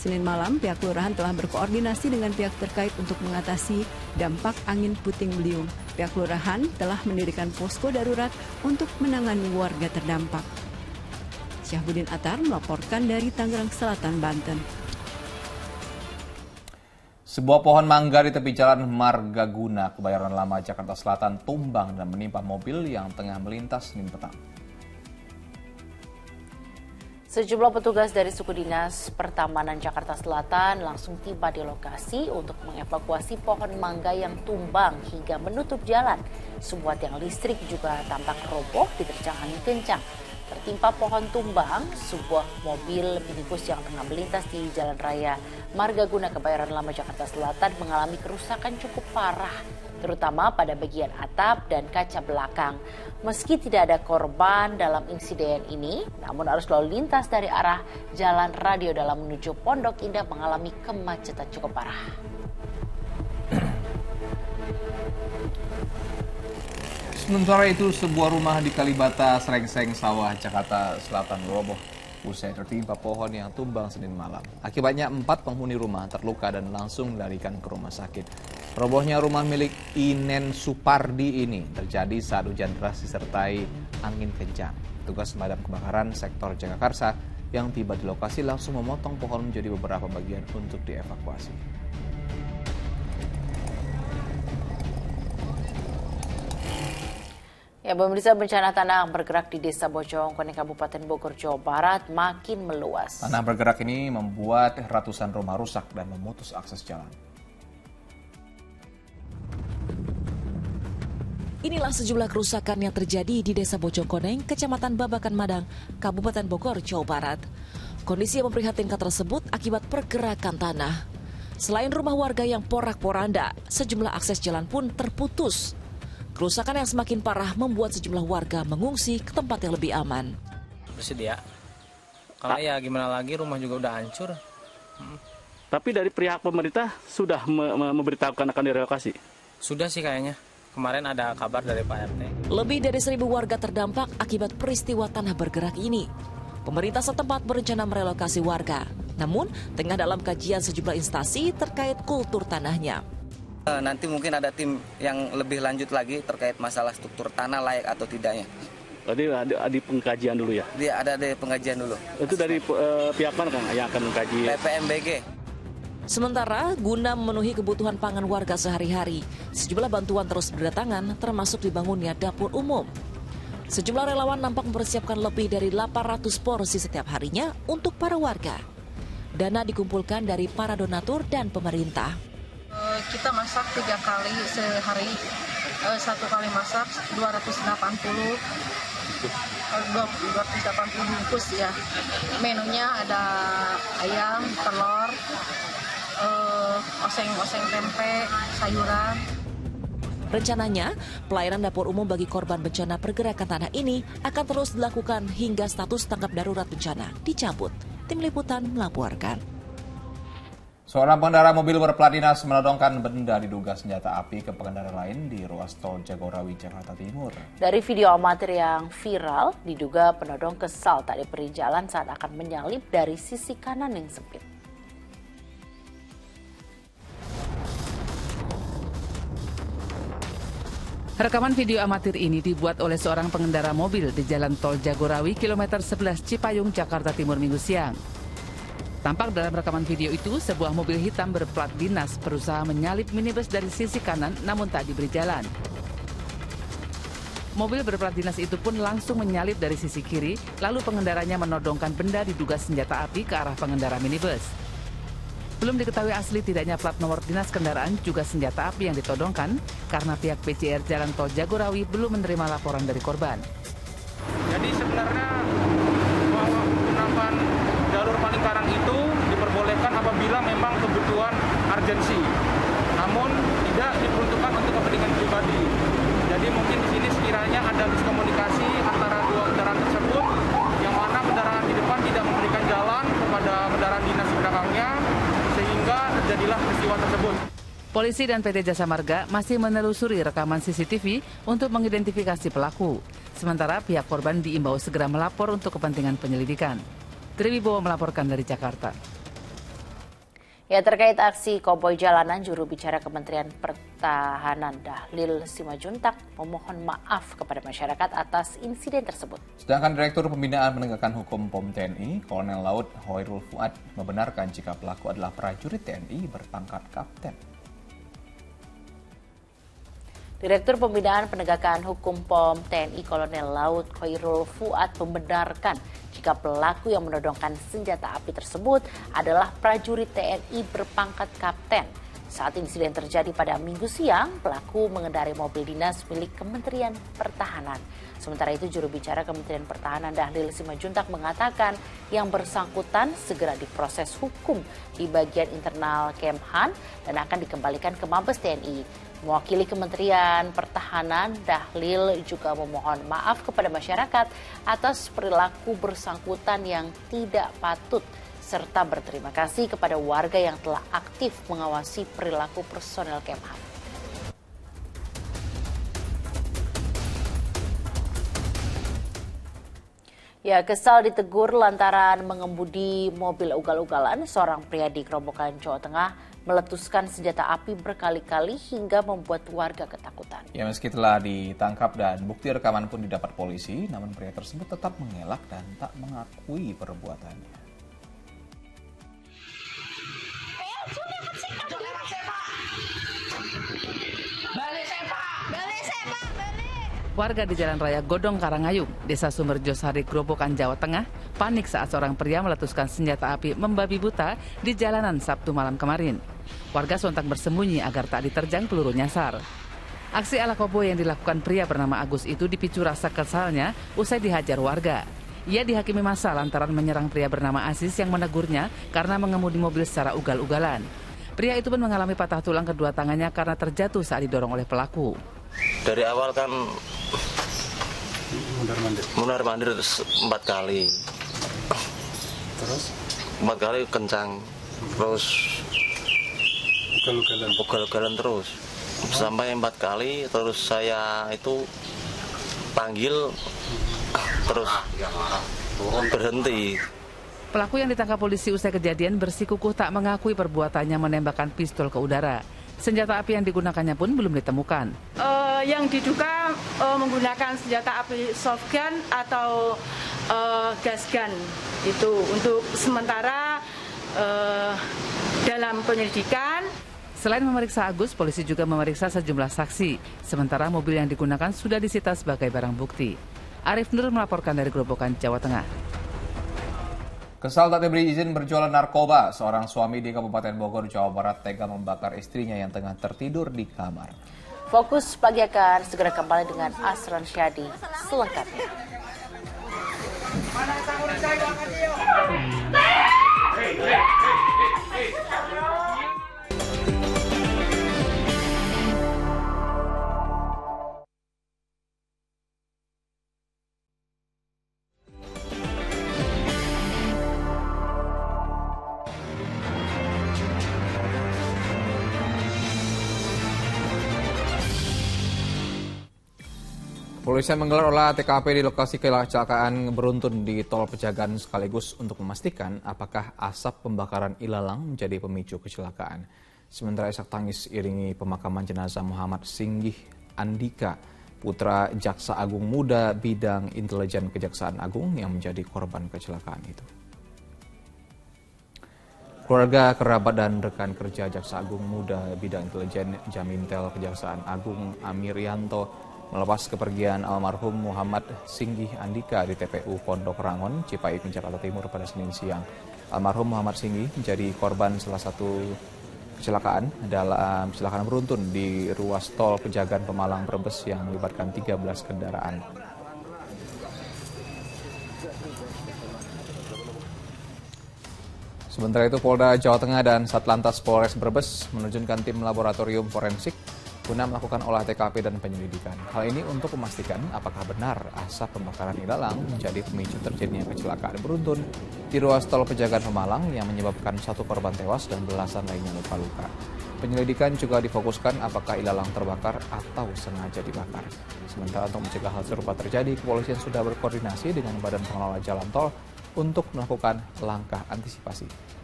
Senin malam, pihak kelurahan telah berkoordinasi dengan pihak terkait untuk mengatasi dampak angin puting beliung. Pihak kelurahan telah mendirikan posko darurat untuk menangani warga terdampak. Syahbudin Atar melaporkan dari Tangerang Selatan, Banten. Sebuah pohon mangga di tepi jalan Margaguna, Kebayoran Lama, Jakarta Selatan tumbang dan menimpa mobil yang tengah melintas Senin petang. Sejumlah petugas dari Suku Dinas Pertamanan Jakarta Selatan langsung tiba di lokasi untuk mengevakuasi pohon mangga yang tumbang hingga menutup jalan. Sebuah tiang listrik juga tampak roboh diterjang angin kencang. Tertimpa pohon tumbang, sebuah mobil minibus yang tengah melintas di Jalan Raya Margaguna, Kebayoran Lama, Jakarta Selatan mengalami kerusakan cukup parah, terutama pada bagian atap dan kaca belakang. Meski tidak ada korban dalam insiden ini, namun arus lalu lintas dari arah Jalan Radio Dalam menuju Pondok Indah mengalami kemacetan cukup parah. Sementara itu, sebuah rumah di Kalibata, Srengseng Sawah, Jakarta Selatan roboh usai tertimpa pohon yang tumbang Senin malam. Akibatnya 4 penghuni rumah terluka dan langsung dilarikan ke rumah sakit. Robohnya rumah milik Inen Supardi ini terjadi saat hujan deras disertai angin kencang. Petugas pemadam kebakaran sektor Jagakarsa yang tiba di lokasi langsung memotong pohon menjadi beberapa bagian untuk dievakuasi. Ya, pemirsa, bencana tanah bergerak di Desa Bojongkoneng, Kabupaten Bogor, Jawa Barat makin meluas. Tanah bergerak ini membuat ratusan rumah rusak dan memutus akses jalan. Inilah sejumlah kerusakan yang terjadi di Desa Bojongkoneng, Kecamatan Babakan Madang, Kabupaten Bogor, Jawa Barat. Kondisi yang memprihatinkan tersebut akibat pergerakan tanah. Selain rumah warga yang porak-poranda, sejumlah akses jalan pun terputus. Kerusakan yang semakin parah membuat sejumlah warga mengungsi ke tempat yang lebih aman. Bersedia. Karena ya gimana lagi, rumah juga udah hancur. Tapi dari pihak pemerintah sudah memberitahukan akan direlokasi? Sudah sih kayaknya. Kemarin ada kabar dari Pak RT. Lebih dari 1.000 warga terdampak akibat peristiwa tanah bergerak ini. Pemerintah setempat berencana merelokasi warga. Namun, tengah dalam kajian sejumlah instansi terkait kultur tanahnya. Nanti mungkin ada tim yang lebih lanjut lagi terkait masalah struktur tanah layak atau tidaknya. Jadi ada pengkajian dulu ya? Dia ada pengkajian dulu. Itu dari pihak mana Kang yang akan mengkaji? PPMBG. Sementara guna memenuhi kebutuhan pangan warga sehari-hari, sejumlah bantuan terus berdatangan termasuk dibangunnya dapur umum. Sejumlah relawan nampak mempersiapkan lebih dari 800 porsi setiap harinya untuk para warga. Dana dikumpulkan dari para donatur dan pemerintah. Kita masak 3 kali sehari, 1 kali masak 280 bungkus ya. Menunya ada ayam, telur, oseng-oseng tempe, sayuran. Rencananya, pelayanan dapur umum bagi korban bencana pergerakan tanah ini akan terus dilakukan hingga status tanggap darurat bencana dicabut. Tim Liputan melaporkan. Seorang pengendara mobil berplat dinas menodongkan benda diduga senjata api ke pengendara lain di ruas tol Jagorawi, Jakarta Timur. Dari video amatir yang viral, diduga penodong kesal tak diberi jalan saat akan menyalip dari sisi kanan yang sempit. Rekaman video amatir ini dibuat oleh seorang pengendara mobil di Jalan Tol Jagorawi, kilometer 11 Cipayung, Jakarta Timur Minggu siang. Tampak dalam rekaman video itu, sebuah mobil hitam berplat dinas berusaha menyalip minibus dari sisi kanan namun tak diberi jalan. Mobil berplat dinas itu pun langsung menyalip dari sisi kiri, lalu pengendaranya menodongkan benda diduga senjata api ke arah pengendara minibus. Belum diketahui asli tidaknya plat nomor dinas kendaraan juga senjata api yang ditodongkan karena pihak PJR Jalan Tol Jagorawi belum menerima laporan dari korban. Jadi sebenarnya bahwa menggunakan jalur Palingkarang itu diperbolehkan apabila memang kebutuhan urgensi, namun tidak diperuntukkan untuk kepentingan pribadi. Jadi mungkin di sini sekiranya ada miskomunikasi antara dua kendaraan tersebut, yang mana kendaraan di depan tidak memberikan jalan kepada kendaraan dinas belakangnya, sehingga terjadilah peristiwa tersebut. Polisi dan PT Jasa Marga masih menelusuri rekaman CCTV untuk mengidentifikasi pelaku. Sementara pihak korban diimbau segera melapor untuk kepentingan penyelidikan. Triwibowo melaporkan dari Jakarta. Ya, terkait aksi koboi jalanan, juru bicara Kementerian Pertahanan Dahlil Simajuntak memohon maaf kepada masyarakat atas insiden tersebut. Sedangkan Direktur Pembinaan Penegakan Hukum POM TNI, Kolonel Laut Hoirul Fuad, membenarkan jika pelaku adalah prajurit TNI berpangkat kapten. Direktur Pembinaan Penegakan Hukum POM TNI Kolonel Laut Hoirul Fuad membenarkan jika pelaku yang menodongkan senjata api tersebut adalah prajurit TNI berpangkat kapten. Saat insiden terjadi pada Minggu siang, pelaku mengendarai mobil dinas milik Kementerian Pertahanan. Sementara itu, juru bicara Kementerian Pertahanan Dahlil Simajuntak mengatakan yang bersangkutan segera diproses hukum di bagian internal Kemhan dan akan dikembalikan ke Mabes TNI. Mewakili Kementerian Pertahanan, Dahlil juga memohon maaf kepada masyarakat atas perilaku bersangkutan yang tidak patut, serta berterima kasih kepada warga yang telah aktif mengawasi perilaku personel Kemhan. Ya, kesal ditegur lantaran mengemudi mobil ugal-ugalan, seorang pria di Gerobokan, Jawa Tengah meletuskan senjata api berkali-kali hingga membuat warga ketakutan. Ya, meski telah ditangkap dan bukti rekaman pun didapat polisi, namun pria tersebut tetap mengelak dan tak mengakui perbuatannya. Warga di Jalan Raya Godong Karangayung, Desa Sumberjo Sari, Gerobokan, Jawa Tengah, panik saat seorang pria meletuskan senjata api membabi buta di jalanan Sabtu malam kemarin. Warga sontak bersembunyi agar tak diterjang peluru nyasar. Aksi ala koboi yang dilakukan pria bernama Agus itu dipicu rasa kesalnya usai dihajar warga. Ia dihakimi massa lantaran menyerang pria bernama Aziz yang menegurnya karena mengemudi mobil secara ugal-ugalan. Pria itu pun mengalami patah tulang kedua tangannya karena terjatuh saat didorong oleh pelaku. Dari awal kan mundar-mandir 4 kali. Terus? 4 kali kencang. Terus ugal-ugalan terus. Sampai 4 kali terus saya itu panggil terus berhenti. Pelaku yang ditangkap polisi usai kejadian bersikukuh tak mengakui perbuatannya menembakkan pistol ke udara. Senjata api yang digunakannya pun belum ditemukan. Yang diduga menggunakan senjata api soft gun atau gas gun itu untuk sementara dalam penyelidikan. Selain memeriksa Agus, polisi juga memeriksa sejumlah saksi. Sementara mobil yang digunakan sudah disita sebagai barang bukti. Arif Nur melaporkan dari Gerobokan, Jawa Tengah. Kesal tak diberi izin berjualan narkoba, seorang suami di Kabupaten Bogor, Jawa Barat tega membakar istrinya yang tengah tertidur di kamar. Fokus pagi akan segera kembali dengan Asran Syadi selengkapnya. Polisi menggelar olah TKP di lokasi kecelakaan beruntun di Tol Pejagan sekaligus untuk memastikan apakah asap pembakaran ilalang menjadi pemicu kecelakaan. Sementara isak tangis iringi pemakaman jenazah Muhammad Singgih Andika, putra Jaksa Agung Muda Bidang Intelijen Kejaksaan Agung yang menjadi korban kecelakaan itu. Keluarga, kerabat, dan rekan kerja Jaksa Agung Muda Bidang Intelijen Jamintel Kejaksaan Agung Amirianto melepas kepergian almarhum Muhammad Singgih Andika di TPU Pondok Rangon, Cipayung, Jakarta Timur pada Senin siang. Almarhum Muhammad Singgih menjadi korban salah satu kecelakaan beruntun di ruas tol Pejagan Pemalang Brebes yang melibatkan 13 kendaraan. Sementara itu, Polda Jawa Tengah dan Satlantas Polres Brebes menerjunkan tim laboratorium forensik guna melakukan olah TKP dan penyelidikan. Hal ini untuk memastikan apakah benar asap pembakaran ilalang menjadi pemicu terjadinya kecelakaan beruntun di ruas tol Pejagan Pemalang yang menyebabkan satu korban tewas dan belasan lainnya luka-luka. Penyelidikan juga difokuskan apakah ilalang terbakar atau sengaja dibakar. Sementara untuk mencegah hal serupa terjadi, kepolisian sudah berkoordinasi dengan Badan Pengelola Jalan Tol untuk melakukan langkah antisipasi.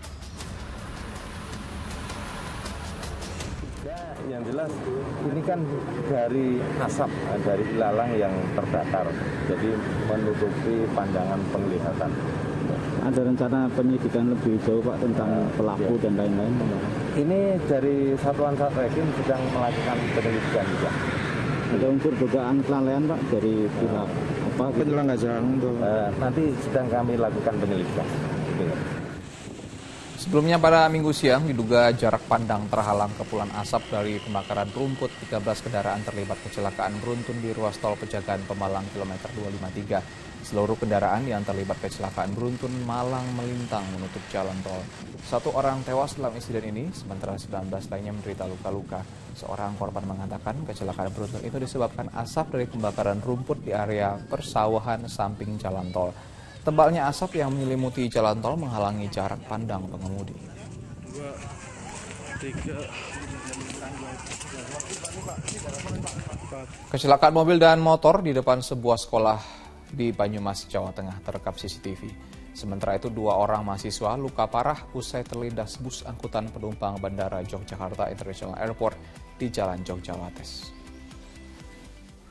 Yang jelas ini kan dari asap, dari ilalang yang terbakar, jadi menutupi pandangan penglihatan. Ada rencana penyidikan lebih jauh Pak tentang pelaku dan lain-lain? Ini dari Satuan Satreskrim sedang melakukan penyelidikan juga. Ada unsur dugaan kelalaian Pak dari pihak apa? Penyelenggara jalan nanti sedang kami lakukan penyelidikan. Sebelumnya pada Minggu siang diduga jarak pandang terhalang kepulan asap dari pembakaran rumput. 13 kendaraan terlibat kecelakaan beruntun di ruas tol Pejagan Pemalang kilometer 253. Seluruh kendaraan yang terlibat kecelakaan beruntun malang melintang menutup jalan tol. 1 orang tewas dalam insiden ini, sementara 19 lainnya menderita luka-luka. Seorang korban mengatakan kecelakaan beruntun itu disebabkan asap dari pembakaran rumput di area persawahan samping jalan tol. Tebalnya asap yang menyelimuti jalan tol menghalangi jarak pandang pengemudi. Kecelakaan mobil dan motor di depan sebuah sekolah di Banyumas, Jawa Tengah terekam CCTV. Sementara itu 2 orang mahasiswa luka parah usai terlindas bus angkutan penumpang Bandara Yogyakarta International Airport di Jalan Jogjawates.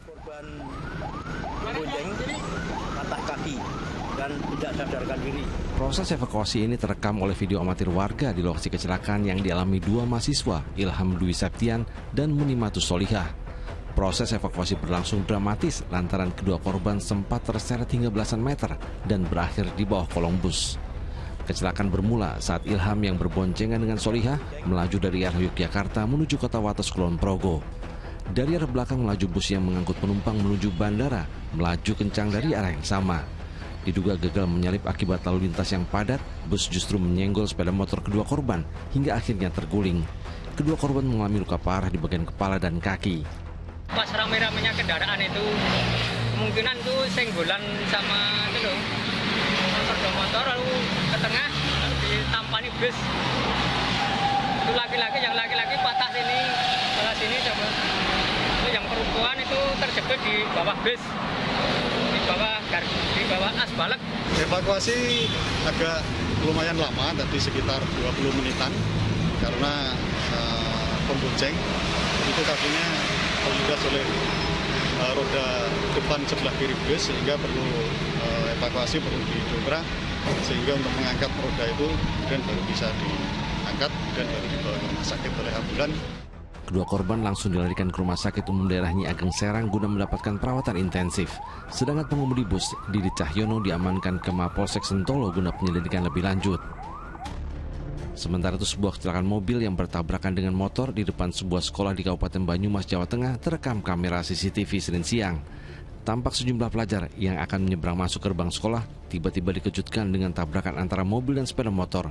Korban bonceng, patah kaki dan tidak sadarkan diri. Proses evakuasi ini terekam oleh video amatir warga di lokasi kecelakaan yang dialami 2 mahasiswa, Ilham Dwi Septian dan Munimatus Solihah. Proses evakuasi berlangsung dramatis lantaran kedua korban sempat terseret hingga belasan meter dan berakhir di bawah kolong bus. Kecelakaan bermula saat Ilham yang berboncengan dengan Solihah melaju dari arah Yogyakarta menuju kota Wates Kulon Progo. Dari arah belakang melaju bus yang mengangkut penumpang menuju bandara, melaju kencang dari arah yang sama. Diduga gagal menyalip akibat lalu lintas yang padat, bus justru menyenggol sepeda motor kedua korban hingga akhirnya terguling. Kedua korban mengalami luka parah di bagian kepala dan kaki. Pas rame-ramenya kendaraan itu, kemungkinan itu senggolan sama itu loh, motor lalu ke tengah, lalu ditampani bus. Itu yang laki-laki patah sini, sebelah sini coba. Itu yang perempuan itu terjepit di bawah bus. Di bawah asbalek. Evakuasi agak lumayan lama, tadi sekitar 20 menitan karena pembonceng itu kakinya terlindas oleh roda depan sebelah kiri bus sehingga perlu evakuasi, perlu didobrak sehingga untuk mengangkat roda itu dan baru bisa diangkat dan baru dibawa ke rumah sakit oleh ambulan. Kedua korban langsung dilarikan ke Rumah Sakit Umum Daerah Nyi Ageng Serang guna mendapatkan perawatan intensif. Sedangkan pengemudi bus, Didi Cahyono, diamankan ke Mapolsek Sentolo guna penyelidikan lebih lanjut. Sementara itu sebuah kecelakaan mobil yang bertabrakan dengan motor di depan sebuah sekolah di Kabupaten Banyumas, Jawa Tengah terekam kamera CCTV Senin siang. Tampak sejumlah pelajar yang akan menyeberang masuk gerbang sekolah tiba-tiba dikejutkan dengan tabrakan antara mobil dan sepeda motor.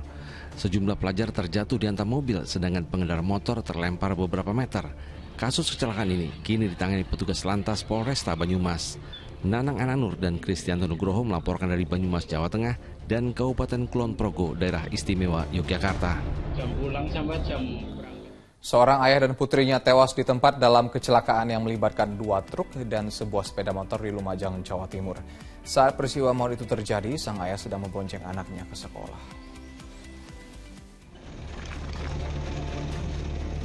Sejumlah pelajar terjatuh di antara mobil, sedangkan pengendara motor terlempar beberapa meter. Kasus kecelakaan ini kini ditangani petugas Lantas Polresta Banyumas. Nanang Ananur dan Kristianto Nugroho melaporkan dari Banyumas, Jawa Tengah dan Kabupaten Kulon Progo, Daerah Istimewa Yogyakarta. Jam pulang sampai jam. Seorang ayah dan putrinya tewas di tempat dalam kecelakaan yang melibatkan 2 truk dan sebuah sepeda motor di Lumajang, Jawa Timur. Saat peristiwa maut itu terjadi, sang ayah sedang membonceng anaknya ke sekolah.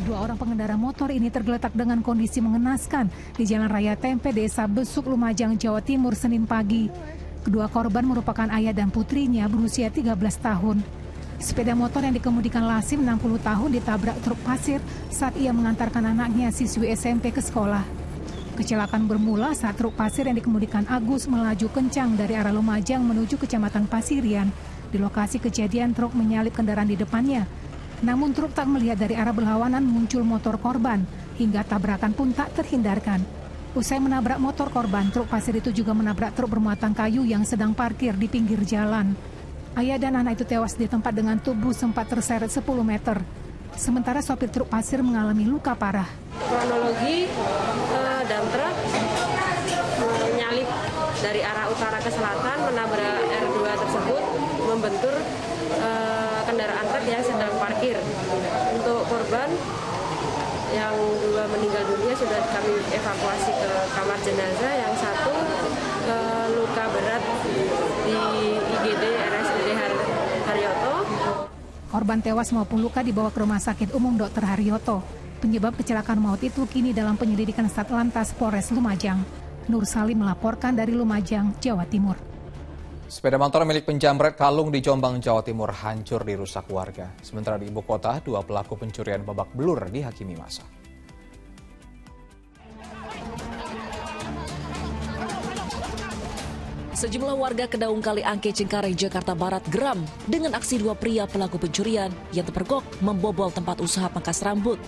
Dua orang pengendara motor ini tergeletak dengan kondisi mengenaskan di Jalan Raya Tempe, Desa Besuk, Lumajang, Jawa Timur, Senin pagi. Kedua korban merupakan ayah dan putrinya berusia 13 tahun. Sepeda motor yang dikemudikan Lasim 60 tahun ditabrak truk pasir saat ia mengantarkan anaknya siswi SMP ke sekolah. Kecelakaan bermula saat truk pasir yang dikemudikan Agus melaju kencang dari arah Lumajang menuju Kecamatan Pasirian. Di lokasi kejadian truk menyalip kendaraan di depannya. Namun truk tak melihat dari arah berlawanan muncul motor korban, hingga tabrakan pun tak terhindarkan. Usai menabrak motor korban, truk pasir itu juga menabrak truk bermuatan kayu yang sedang parkir di pinggir jalan. Ayah dan anak itu tewas di tempat dengan tubuh sempat terseret 10 meter. Sementara sopir truk pasir mengalami luka parah. Kronologi dan truk menyalip dari arah utara ke selatan, menabrak R2 tersebut, membentur kendaraan truk yang sedang parkir. Untuk korban yang 2 meninggal dunia sudah kami evakuasi ke kamar jenazah, yang 1 luka berat di IGD RSUD Haryoto. Korban tewas maupun luka dibawa ke Rumah Sakit Umum Dr. Haryoto. Penyebab kecelakaan maut itu kini dalam penyelidikan Satlantas Polres Lumajang. Nur Salim melaporkan dari Lumajang, Jawa Timur. Sepeda motor milik penjamret kalung di Jombang, Jawa Timur hancur dirusak warga. Sementara di ibu kota, 2 pelaku pencurian babak belur dihakimi massa. Sejumlah warga Kedaung Kaliangke, Cengkareng, Jakarta Barat geram dengan aksi 2 pria pelaku pencurian yang terpergok membobol tempat usaha pangkas rambut.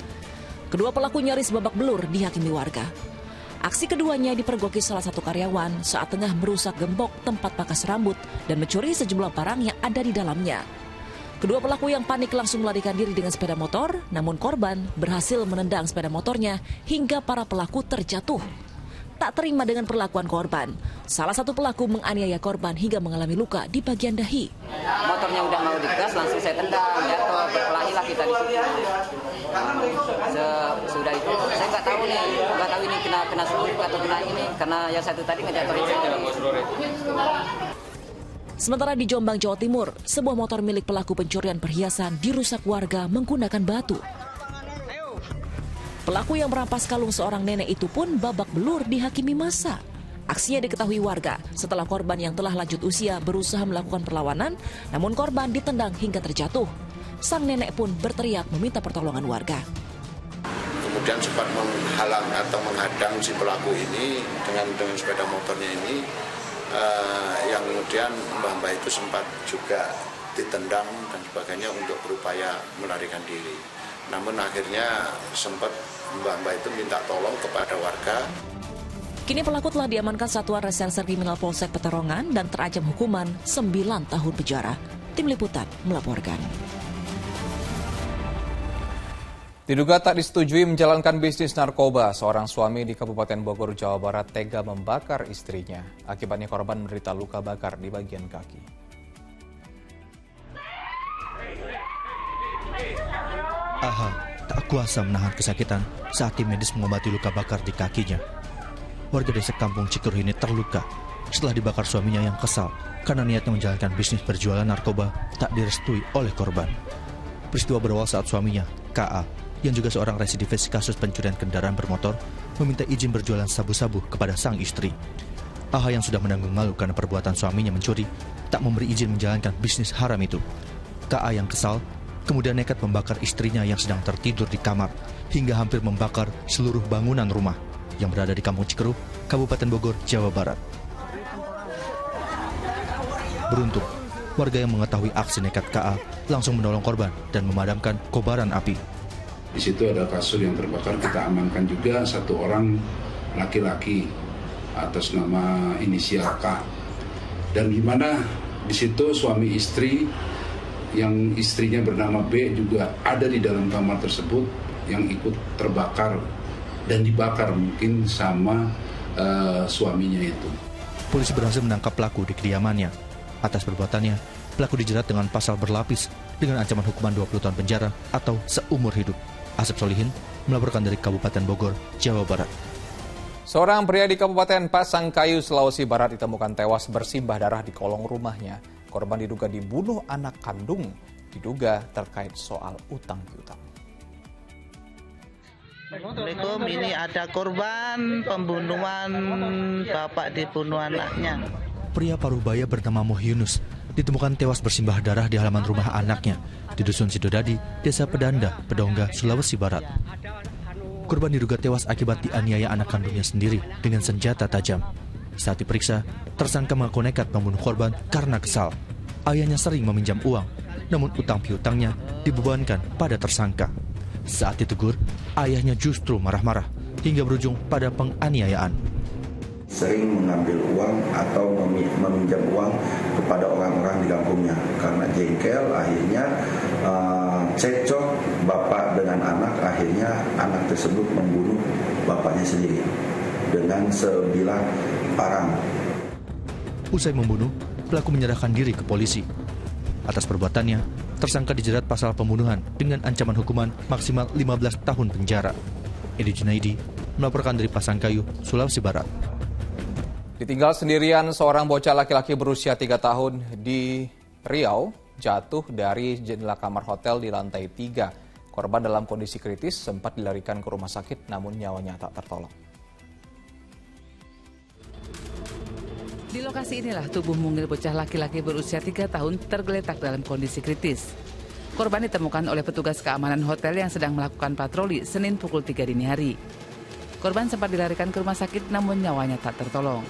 Kedua pelaku nyaris babak belur dihakimi warga. Aksi keduanya dipergoki salah satu karyawan saat tengah merusak gembok tempat pangkas rambut dan mencuri sejumlah barang yang ada di dalamnya. Kedua pelaku yang panik langsung melarikan diri dengan sepeda motor, namun korban berhasil menendang sepeda motornya hingga para pelaku terjatuh. Tak terima dengan perlakuan korban, salah satu pelaku menganiaya korban hingga mengalami luka di bagian dahi. Motornya udah mau digas, langsung saya tendang, jatuh, berkelahilah kita di situ. Sudah itu, saya nggak tahu ini kena seluruh atau kena ini, karena yang satu tadi ngejatuhin saya. Sementara di Jombang, Jawa Timur, sebuah motor milik pelaku pencurian perhiasan dirusak warga menggunakan batu. Pelaku yang merampas kalung seorang nenek itu pun babak belur dihakimi massa. Aksinya diketahui warga setelah korban yang telah lanjut usia berusaha melakukan perlawanan, namun korban ditendang hingga terjatuh. Sang nenek pun berteriak meminta pertolongan warga. Kemudian sempat menghalang atau menghadang si pelaku ini dengan sepeda motornya ini, yang kemudian mbah-mbah itu sempat juga ditendang dan sebagainya untuk berupaya melarikan diri. Namun akhirnya sempat mbah-mbah itu minta tolong kepada warga. Kini pelaku telah diamankan Satuan Reserse Kriminal Polsek Peterongan dan terancam hukuman 9 tahun penjara. Tim Liputan melaporkan. Diduga tak disetujui menjalankan bisnis narkoba, seorang suami di Kabupaten Bogor, Jawa Barat tega membakar istrinya. Akibatnya korban menderita luka bakar di bagian kaki. Aha tak kuasa menahan kesakitan saat tim medis mengobati luka bakar di kakinya. Warga desa Kampung Cikeruh ini terluka setelah dibakar suaminya yang kesal karena niatnya menjalankan bisnis berjualan narkoba tak direstui oleh korban. Peristiwa berawal saat suaminya, KA, yang juga seorang residivis kasus pencurian kendaraan bermotor, meminta izin berjualan sabu-sabu kepada sang istri. AH yang sudah menanggung malu karena perbuatan suaminya mencuri, tak memberi izin menjalankan bisnis haram itu. KA yang kesal, kemudian nekat membakar istrinya yang sedang tertidur di kamar, hingga hampir membakar seluruh bangunan rumah yang berada di Kampung Cikeruh, Kabupaten Bogor, Jawa Barat. Beruntung, warga yang mengetahui aksi nekat KA langsung menolong korban dan memadamkan kobaran api. Di situ ada kasur yang terbakar, kita amankan juga satu orang laki-laki atas nama inisial K. Dan di mana di situ suami istri yang istrinya bernama B juga ada di dalam kamar tersebut yang ikut terbakar dan dibakar mungkin sama suaminya itu. Polisi berhasil menangkap pelaku di kediamannya. Atas perbuatannya, pelaku dijerat dengan pasal berlapis dengan ancaman hukuman 20 tahun penjara atau seumur hidup. Asep Solihin melaporkan dari Kabupaten Bogor, Jawa Barat. Seorang pria di Kabupaten Pasangkayu, Sulawesi Barat ditemukan tewas bersimbah darah di kolong rumahnya. Korban diduga dibunuh anak kandung, diduga terkait soal utang piutang. Assalamualaikum, ini ada korban pembunuhan bapak dibunuh anaknya. Pria Parubaya bernama Moh Yunus ditemukan tewas bersimbah darah di halaman rumah anaknya di Dusun Sidodadi, Desa Pedanda, Pedongga, Sulawesi Barat. Korban diduga tewas akibat dianiaya anak kandungnya sendiri dengan senjata tajam. Saat diperiksa, tersangka mengaku nekat membunuh korban karena kesal. Ayahnya sering meminjam uang, namun utang piutangnya dibebankan pada tersangka. Saat ditegur, ayahnya justru marah-marah hingga berujung pada penganiayaan. Sering mengambil uang atau meminjam uang kepada orang-orang di kampungnya. Karena jengkel, akhirnya cekcok bapak dengan anak, akhirnya anak tersebut membunuh bapaknya sendiri dengan sebilah parang. Usai membunuh, pelaku menyerahkan diri ke polisi. Atas perbuatannya, tersangka dijerat pasal pembunuhan dengan ancaman hukuman maksimal 15 tahun penjara. Edi Junaidi melaporkan dari Pasangkayu, Sulawesi Barat. Ditinggal sendirian, seorang bocah laki-laki berusia 3 tahun di Riau jatuh dari jendela kamar hotel di lantai 3. Korban dalam kondisi kritis sempat dilarikan ke rumah sakit namun nyawanya tak tertolong. Di lokasi inilah tubuh mungil bocah laki-laki berusia 3 tahun tergeletak dalam kondisi kritis. Korban ditemukan oleh petugas keamanan hotel yang sedang melakukan patroli Senin pukul 3 dini hari. Korban sempat dilarikan ke rumah sakit namun nyawanya tak tertolong.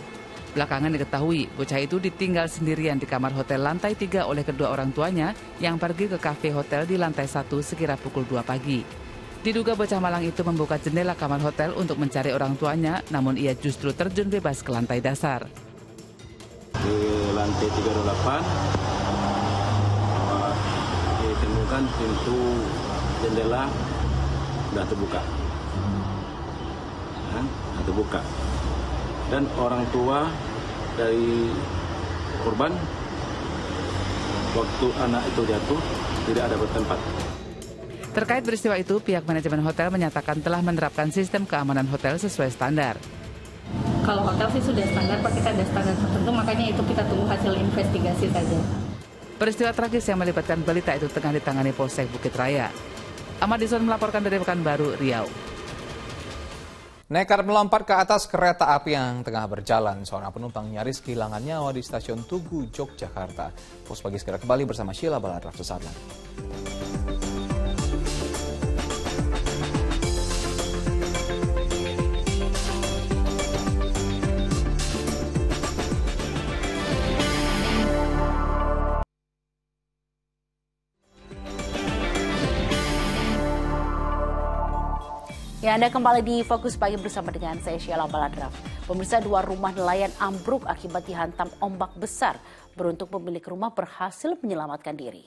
Belakangan diketahui bocah itu ditinggal sendirian di kamar hotel lantai 3 oleh kedua orang tuanya yang pergi ke kafe hotel di lantai 1 sekira pukul 2 pagi. Diduga bocah malang itu membuka jendela kamar hotel untuk mencari orang tuanya, namun ia justru terjun bebas ke lantai dasar. Di lantai 38 ditemukan pintu jendela sudah terbuka. Terbuka. Dan orang tua dari korban waktu anak itu jatuh tidak ada bertempat. Terkait peristiwa itu, pihak manajemen hotel menyatakan telah menerapkan sistem keamanan hotel sesuai standar. Kalau hotel sih sudah standar, Pak, kita ada standar tertentu, makanya itu kita tunggu hasil investigasi saja. Peristiwa tragis yang melibatkan balita itu tengah ditangani Polsek Bukit Raya. Ahmad Dison melaporkan dari Pekanbaru, Riau. Nekat melompat ke atas kereta api yang tengah berjalan, seorang penumpang nyaris kehilangan nyawa di stasiun Tugu, Yogyakarta. Pos Pagi segera kembali bersama Sheila Baladra sesaat lagi. Ya, Anda kembali di Fokus Pagi bersama dengan saya Sheila Baladra. Pemirsa, 2 rumah nelayan ambruk akibat dihantam ombak besar. Beruntung pemilik rumah berhasil menyelamatkan diri.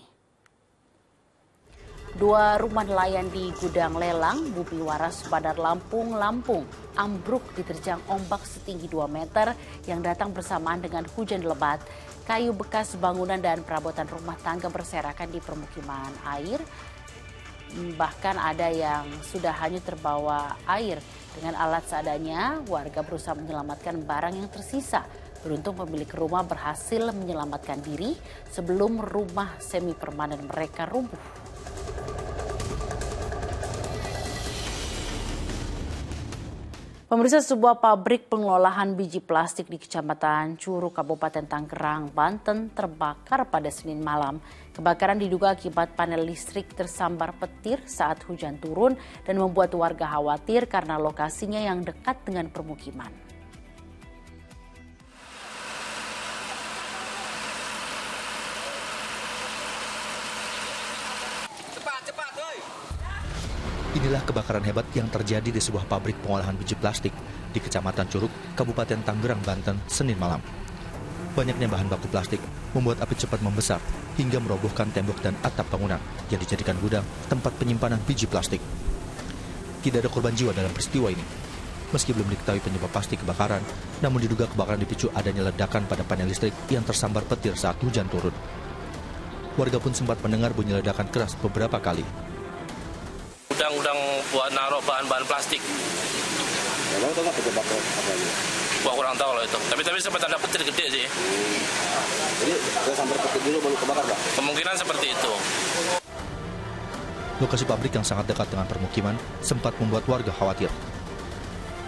2 rumah nelayan di Gudang Lelang, Bumi Waras, Bandar Lampung, Lampung, ambruk diterjang ombak setinggi 2 meter yang datang bersamaan dengan hujan lebat. Kayu bekas bangunan dan perabotan rumah tangga berserakan di permukiman air. Bahkan ada yang sudah hanyut terbawa air. Dengan alat seadanya, warga berusaha menyelamatkan barang yang tersisa. Beruntung pemilik rumah berhasil menyelamatkan diri sebelum rumah semi permanen mereka rubuh. Pemirsa, sebuah pabrik pengolahan biji plastik di Kecamatan Curug, Kabupaten Tangerang, Banten terbakar pada Senin malam. Kebakaran diduga akibat panel listrik tersambar petir saat hujan turun dan membuat warga khawatir karena lokasinya yang dekat dengan permukiman. Inilah kebakaran hebat yang terjadi di sebuah pabrik pengolahan biji plastik di Kecamatan Curug, Kabupaten Tangerang, Banten, Senin malam. Banyaknya bahan baku plastik membuat api cepat membesar hingga merobohkan tembok dan atap bangunan yang dijadikan gudang tempat penyimpanan biji plastik. Tidak ada korban jiwa dalam peristiwa ini. Meski belum diketahui penyebab pasti kebakaran, namun diduga kebakaran dipicu adanya ledakan pada panel listrik yang tersambar petir saat hujan turun. Warga pun sempat mendengar bunyi ledakan keras beberapa kali. Udang buat naruh bahan-bahan plastik. Emang itu nggak penyebab apa ini? Wah, kurang tahu loh itu. Tapi sempat ada petir gede sih. Jadi udah sampai petir dulu baru kebakar, Pak? Kemungkinan seperti itu. Lokasi pabrik yang sangat dekat dengan permukiman sempat membuat warga khawatir.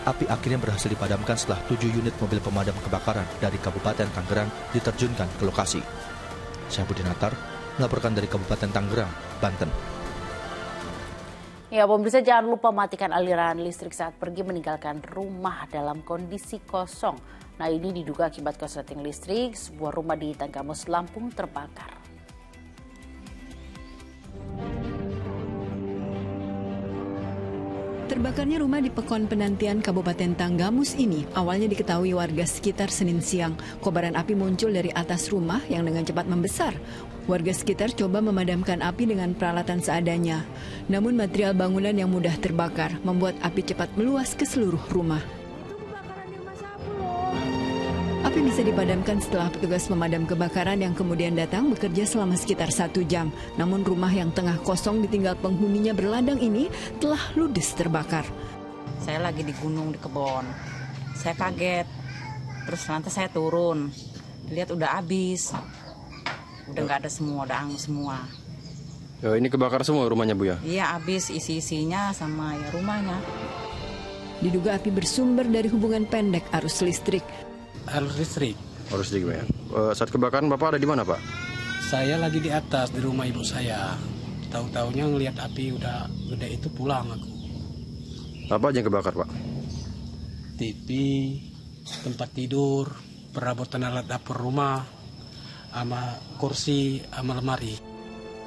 Api akhirnya berhasil dipadamkan setelah 7 unit mobil pemadam kebakaran dari Kabupaten Tangerang diterjunkan ke lokasi. Syahbudin Atar melaporkan dari Kabupaten Tangerang, Banten. Ya, pemirsa, jangan lupa matikan aliran listrik saat pergi meninggalkan rumah dalam kondisi kosong. Nah, ini diduga akibat korsleting listrik, sebuah rumah di Tanggamus, Lampung terbakar. Terbakarnya rumah di Pekon Penantian Kabupaten Tanggamus ini awalnya diketahui warga sekitar Senin siang. Kobaran api muncul dari atas rumah yang dengan cepat membesar. Warga sekitar coba memadamkan api dengan peralatan seadanya. Namun material bangunan yang mudah terbakar membuat api cepat meluas ke seluruh rumah. Api bisa dipadamkan setelah petugas pemadam kebakaran yang kemudian datang bekerja selama sekitar 1 jam. Namun rumah yang tengah kosong ditinggal penghuninya berladang ini telah ludes terbakar. Saya lagi di gunung di kebon. Saya kaget. Terus nanti saya turun. Lihat udah habis. Udah nggak ada semua, udah hangus semua. Ya, ini kebakar semua rumahnya, Bu, ya? Iya, habis isi-isinya sama ya rumahnya. Diduga api bersumber dari hubungan pendek arus listrik. Arus listrik, Bu, ya. Saat kebakaran Bapak ada di mana, Pak? Saya lagi di atas di rumah ibu saya. Tahu-taunya ngelihat api udah itu pulang aku. Apa aja yang kebakar, Pak? TV, tempat tidur, perabotan alat dapur rumah, sama kursi, sama lemari.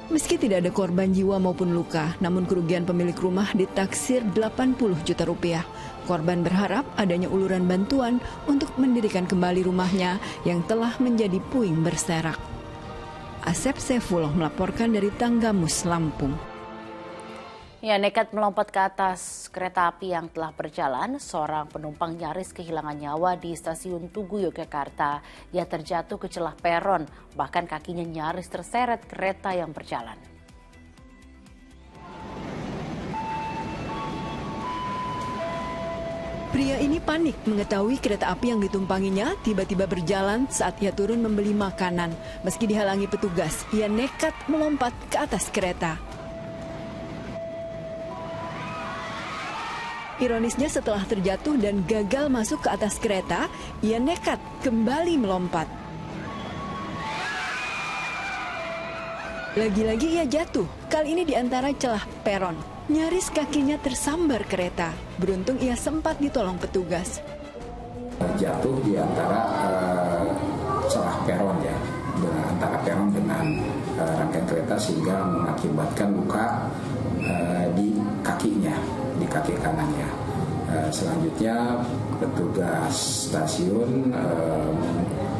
Meski tidak ada korban jiwa maupun luka, namun kerugian pemilik rumah ditaksir 80 juta rupiah. Korban berharap adanya uluran bantuan untuk mendirikan kembali rumahnya yang telah menjadi puing berserak. Asep Saifullah melaporkan dari Tanggamus, Lampung. Ya, nekat melompat ke atas kereta api yang telah berjalan, seorang penumpang nyaris kehilangan nyawa di stasiun Tugu, Yogyakarta. Ia terjatuh ke celah peron, bahkan kakinya nyaris terseret kereta yang berjalan. Pria ini panik mengetahui kereta api yang ditumpanginya tiba-tiba berjalan saat ia turun membeli makanan. Meski dihalangi petugas, ia nekat melompat ke atas kereta. Ironisnya setelah terjatuh dan gagal masuk ke atas kereta, ia nekat kembali melompat. Lagi-lagi ia jatuh, kali ini di antara celah peron. Nyaris kakinya tersambar kereta. Beruntung ia sempat ditolong petugas. Jatuh di antara celah peron, ya, antara peron dengan rangkaian kereta sehingga mengakibatkan luka di kakinya, di kaki kanannya. Selanjutnya petugas stasiun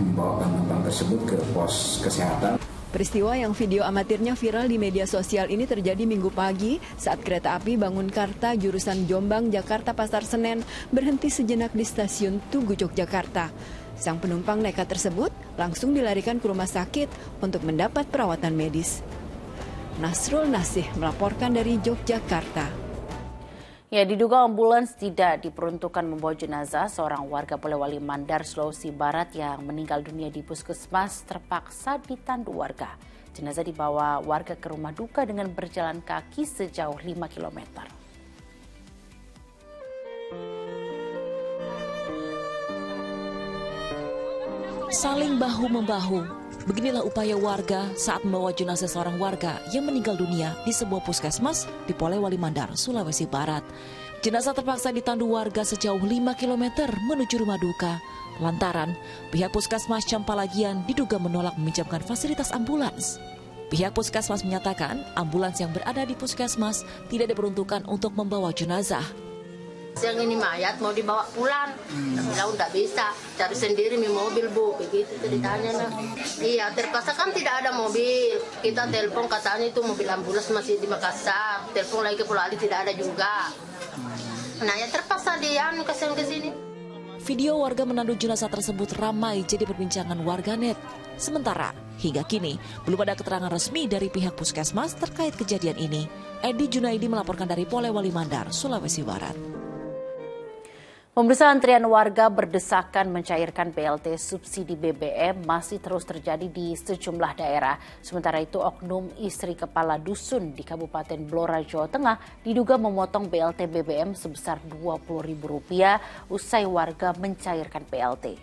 membawa penumpang tersebut ke pos kesehatan. Peristiwa yang video amatirnya viral di media sosial ini terjadi Minggu pagi saat kereta api Bangunkarta jurusan Jombang, Jakarta Pasar Senen berhenti sejenak di stasiun Tugu, Yogyakarta. Sang penumpang nekat tersebut langsung dilarikan ke rumah sakit untuk mendapat perawatan medis. Nasrul Nasih melaporkan dari Yogyakarta. Ya, diduga ambulans tidak diperuntukkan membawa jenazah seorang warga Polewali Mandar, Sulawesi Barat yang meninggal dunia di puskesmas terpaksa ditandu warga. Jenazah dibawa warga ke rumah duka dengan berjalan kaki sejauh 5 km. Saling bahu-membahu. Beginilah upaya warga saat membawa jenazah seorang warga yang meninggal dunia di sebuah puskesmas di Polewali Mandar, Sulawesi Barat. Jenazah terpaksa ditandu warga sejauh 5 km menuju rumah duka. Lantaran pihak puskesmas Campalagian diduga menolak meminjamkan fasilitas ambulans. Pihak puskesmas menyatakan ambulans yang berada di puskesmas tidak diperuntukkan untuk membawa jenazah. Yang ini mayat mau dibawa pulang, bilang tidak bisa, cari sendiri di mobil, Bu, begitu ceritanya. Nah. Iya, terpaksa kan tidak ada mobil, kita telepon katanya itu mobil ambulans masih di Makassar, telepon lagi ke Polewali tidak ada juga. Nah, ya terpaksa dia ke sini. Video warga menandu jenazah tersebut ramai jadi perbincangan warganet. Sementara hingga kini belum ada keterangan resmi dari pihak puskesmas terkait kejadian ini. Edi Junaidi melaporkan dari Polewali Mandar, Sulawesi Barat. Pemirsa, antrian warga berdesakan mencairkan BLT subsidi BBM masih terus terjadi di sejumlah daerah. Sementara itu, oknum istri kepala dusun di Kabupaten Blora, Jawa Tengah diduga memotong BLT BBM sebesar Rp20.000 usai warga mencairkan BLT.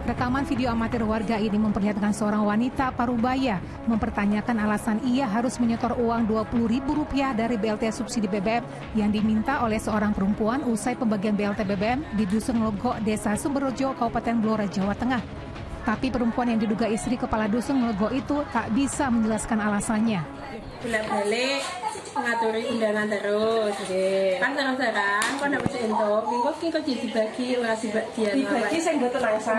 Rekaman video amatir warga ini memperlihatkan seorang wanita parubaya mempertanyakan alasan ia harus menyetor uang Rp20.000 dari BLT subsidi BBM yang diminta oleh seorang perempuan usai pembagian BLT BBM di Dusun Nglego, Desa Sumberjo, Kabupaten Blora, Jawa Tengah. Tapi perempuan yang diduga istri kepala Dusun Nglego itu tak bisa menjelaskan alasannya. Bolak-balik ngaturi undangan terus, kan terang-terang kan dapat entok, minggu kok dibagi ngasih bagian. Dibagi saya betul rasa.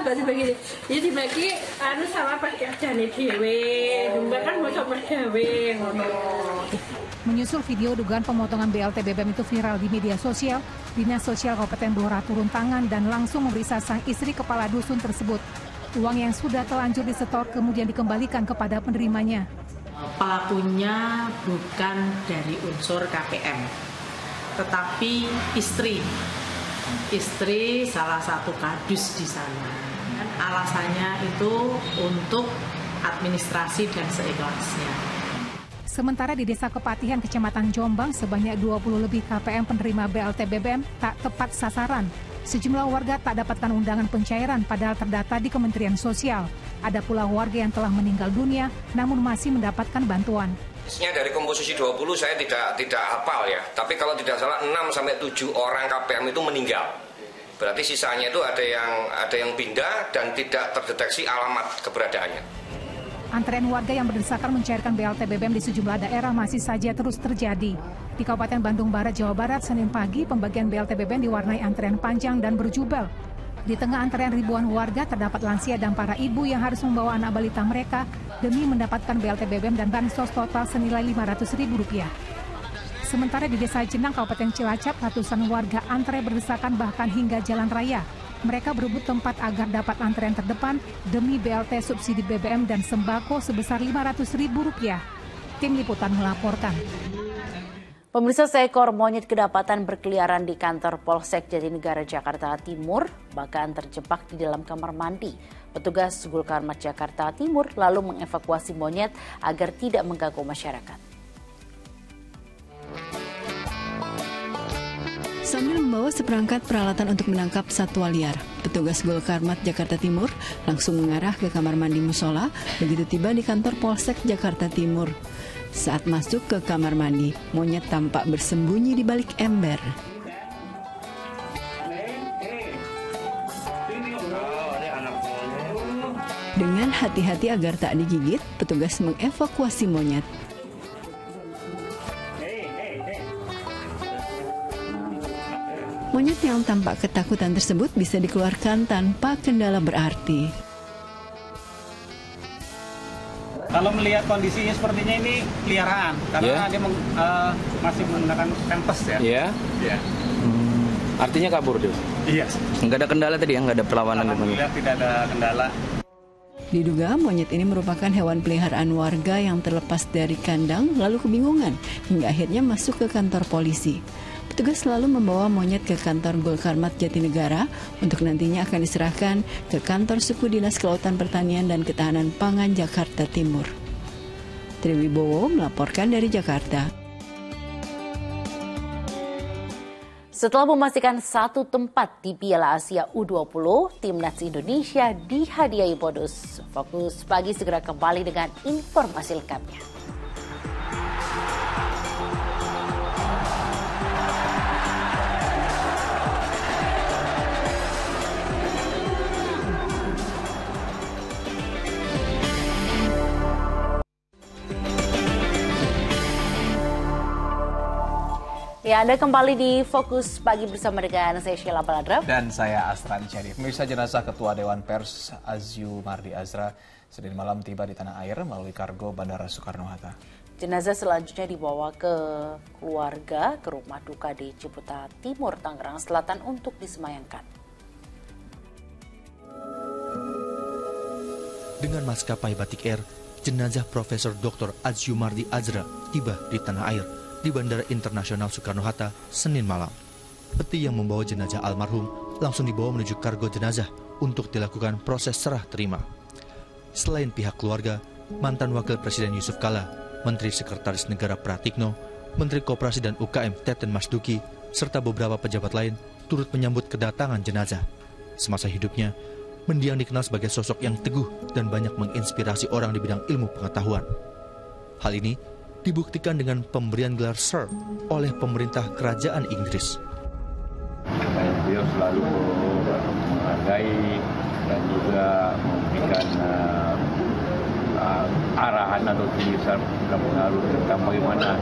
Betul, dibagi. Jadi dibagi anu sama pekerjaan dhewe. Dumba kan bocor pergawe ngono. Menyusul video dugaan pemotongan BLT BBM itu viral di media sosial, Dinas Sosial Kabupaten Blora turun tangan dan langsung memeriksa sang istri kepala dusun tersebut. Uang yang sudah terlanjur disetor kemudian dikembalikan kepada penerimanya. Pelakunya bukan dari unsur KPM, tetapi istri salah satu kadus di sana. Dan alasannya itu untuk administrasi dan seikhlasnya. Sementara di Desa Kepatihan, Kecamatan Jombang, sebanyak 20 lebih KPM penerima BLT BBM tak tepat sasaran. Sejumlah warga tak dapatkan undangan pencairan padahal terdata di Kementerian Sosial. Ada pula warga yang telah meninggal dunia namun masih mendapatkan bantuan. Dari komposisi 20 saya tidak hafal ya, tapi kalau tidak salah 6-7 orang KPM itu meninggal. Berarti sisanya itu ada yang pindah dan tidak terdeteksi alamat keberadaannya. Antrean warga yang berdesakan mencairkan BLT BBM di sejumlah daerah masih saja terus terjadi. Di Kabupaten Bandung Barat, Jawa Barat, Senin pagi pembagian BLT BBM diwarnai antrean panjang dan berjubel. Di tengah antrean ribuan warga terdapat lansia dan para ibu yang harus membawa anak balita mereka demi mendapatkan BLT BBM dan bansos total senilai Rp500.000. Sementara di Desa Jenang, Kabupaten Cilacap, ratusan warga antre berdesakan bahkan hingga jalan raya. Mereka berebut tempat agar dapat antrean terdepan demi BLT subsidi BBM dan sembako sebesar Rp500.000. Tim Liputan melaporkan. Pemirsa, seekor monyet kedapatan berkeliaran di kantor Polsek Jatinegara, Jakarta Timur, bahkan terjebak di dalam kamar mandi. Petugas Gulkarmat Jakarta Timur lalu mengevakuasi monyet agar tidak mengganggu masyarakat. Sambil membawa seperangkat peralatan untuk menangkap satwa liar, petugas Gulkarmat Jakarta Timur langsung mengarah ke kamar mandi musola begitu tiba di kantor Polsek Jakarta Timur. Saat masuk ke kamar mandi, monyet tampak bersembunyi di balik ember. Dengan hati-hati agar tak digigit, petugas mengevakuasi monyet. Monyet yang tampak ketakutan tersebut bisa dikeluarkan tanpa kendala berarti. Kalau melihat kondisinya sepertinya ini peliharaan, karena dia masih menggunakan pampers ya. Iya. Yeah. Artinya kabur dia. Iya. Nggak ada kendala tadi ya, nggak ada perlawanan. Alhamdulillah tidak ada kendala. Diduga monyet ini merupakan hewan peliharaan warga yang terlepas dari kandang lalu kebingungan hingga akhirnya masuk ke kantor polisi. Petugas selalu membawa monyet ke kantor Gulkarmat Jatinegara untuk nantinya akan diserahkan ke kantor Suku Dinas Kelautan Pertanian dan Ketahanan Pangan Jakarta Timur. Triwibowo melaporkan dari Jakarta. Setelah memastikan satu tempat di Piala Asia U20, Timnas Indonesia dihadiahi bonus. Fokus Pagi segera kembali dengan informasi lengkapnya. Ya, Anda kembali di Fokus Pagi bersama dengan saya Sheila Baladra. Dan saya Astran Syarif. Pemirsa, jenazah Ketua Dewan Pers Azyu Mardi Azra Senin malam tiba di tanah air melalui kargo Bandara Soekarno-Hatta. Jenazah selanjutnya dibawa ke keluarga ke rumah duka di Ciputa Timur, Tangerang Selatan untuk disemayamkan. Dengan maskapai Batik Air, jenazah Profesor Dr. Adjumardi Azra tiba di tanah air di Bandara Internasional Soekarno-Hatta Senin malam. Peti yang membawa jenazah almarhum langsung dibawa menuju kargo jenazah untuk dilakukan proses serah terima. Selain pihak keluarga, mantan Wakil Presiden Yusuf Kala, Menteri Sekretaris Negara Pratikno, Menteri Koperasi dan UKM Teten Masduki, serta beberapa pejabat lain turut menyambut kedatangan jenazah. Semasa hidupnya, mendiang dikenal sebagai sosok yang teguh dan banyak menginspirasi orang di bidang ilmu pengetahuan. Hal ini dibuktikan dengan pemberian gelar Sir oleh pemerintah Kerajaan Inggris. Beliau selalu menghargai dan juga memberikan arahan atau tulisan pengaruh tentang bagaimana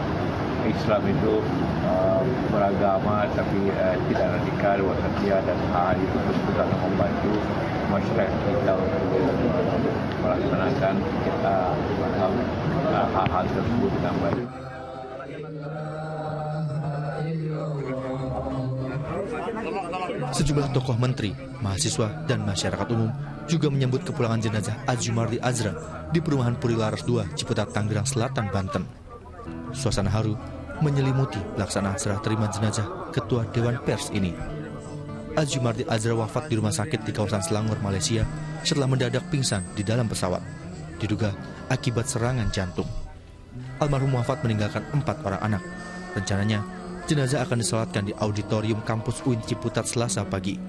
Islam itu beragama tapi tidak radikal, wasatiyah, dan hal itu tentu sangat membantu masyarakat kita untuk melaksanakan hal-hal tersebut dengan baik. Sejumlah tokoh menteri, mahasiswa, dan masyarakat umum juga menyambut kepulangan jenazah Adjumardi Azra di perumahan Puri Laras 2, Ciputat, Tanggerang Selatan, Banten. Suasana haru menyelimuti pelaksanaan serah terima jenazah Ketua Dewan Pers ini. Adjumardi Azra wafat di rumah sakit di kawasan Selangor, Malaysia setelah mendadak pingsan di dalam pesawat, diduga akibat serangan jantung. Almarhum wafat meninggalkan 4 orang anak. Rencananya, jenazah akan disolatkan di auditorium kampus UIN Ciputat Selasa pagi,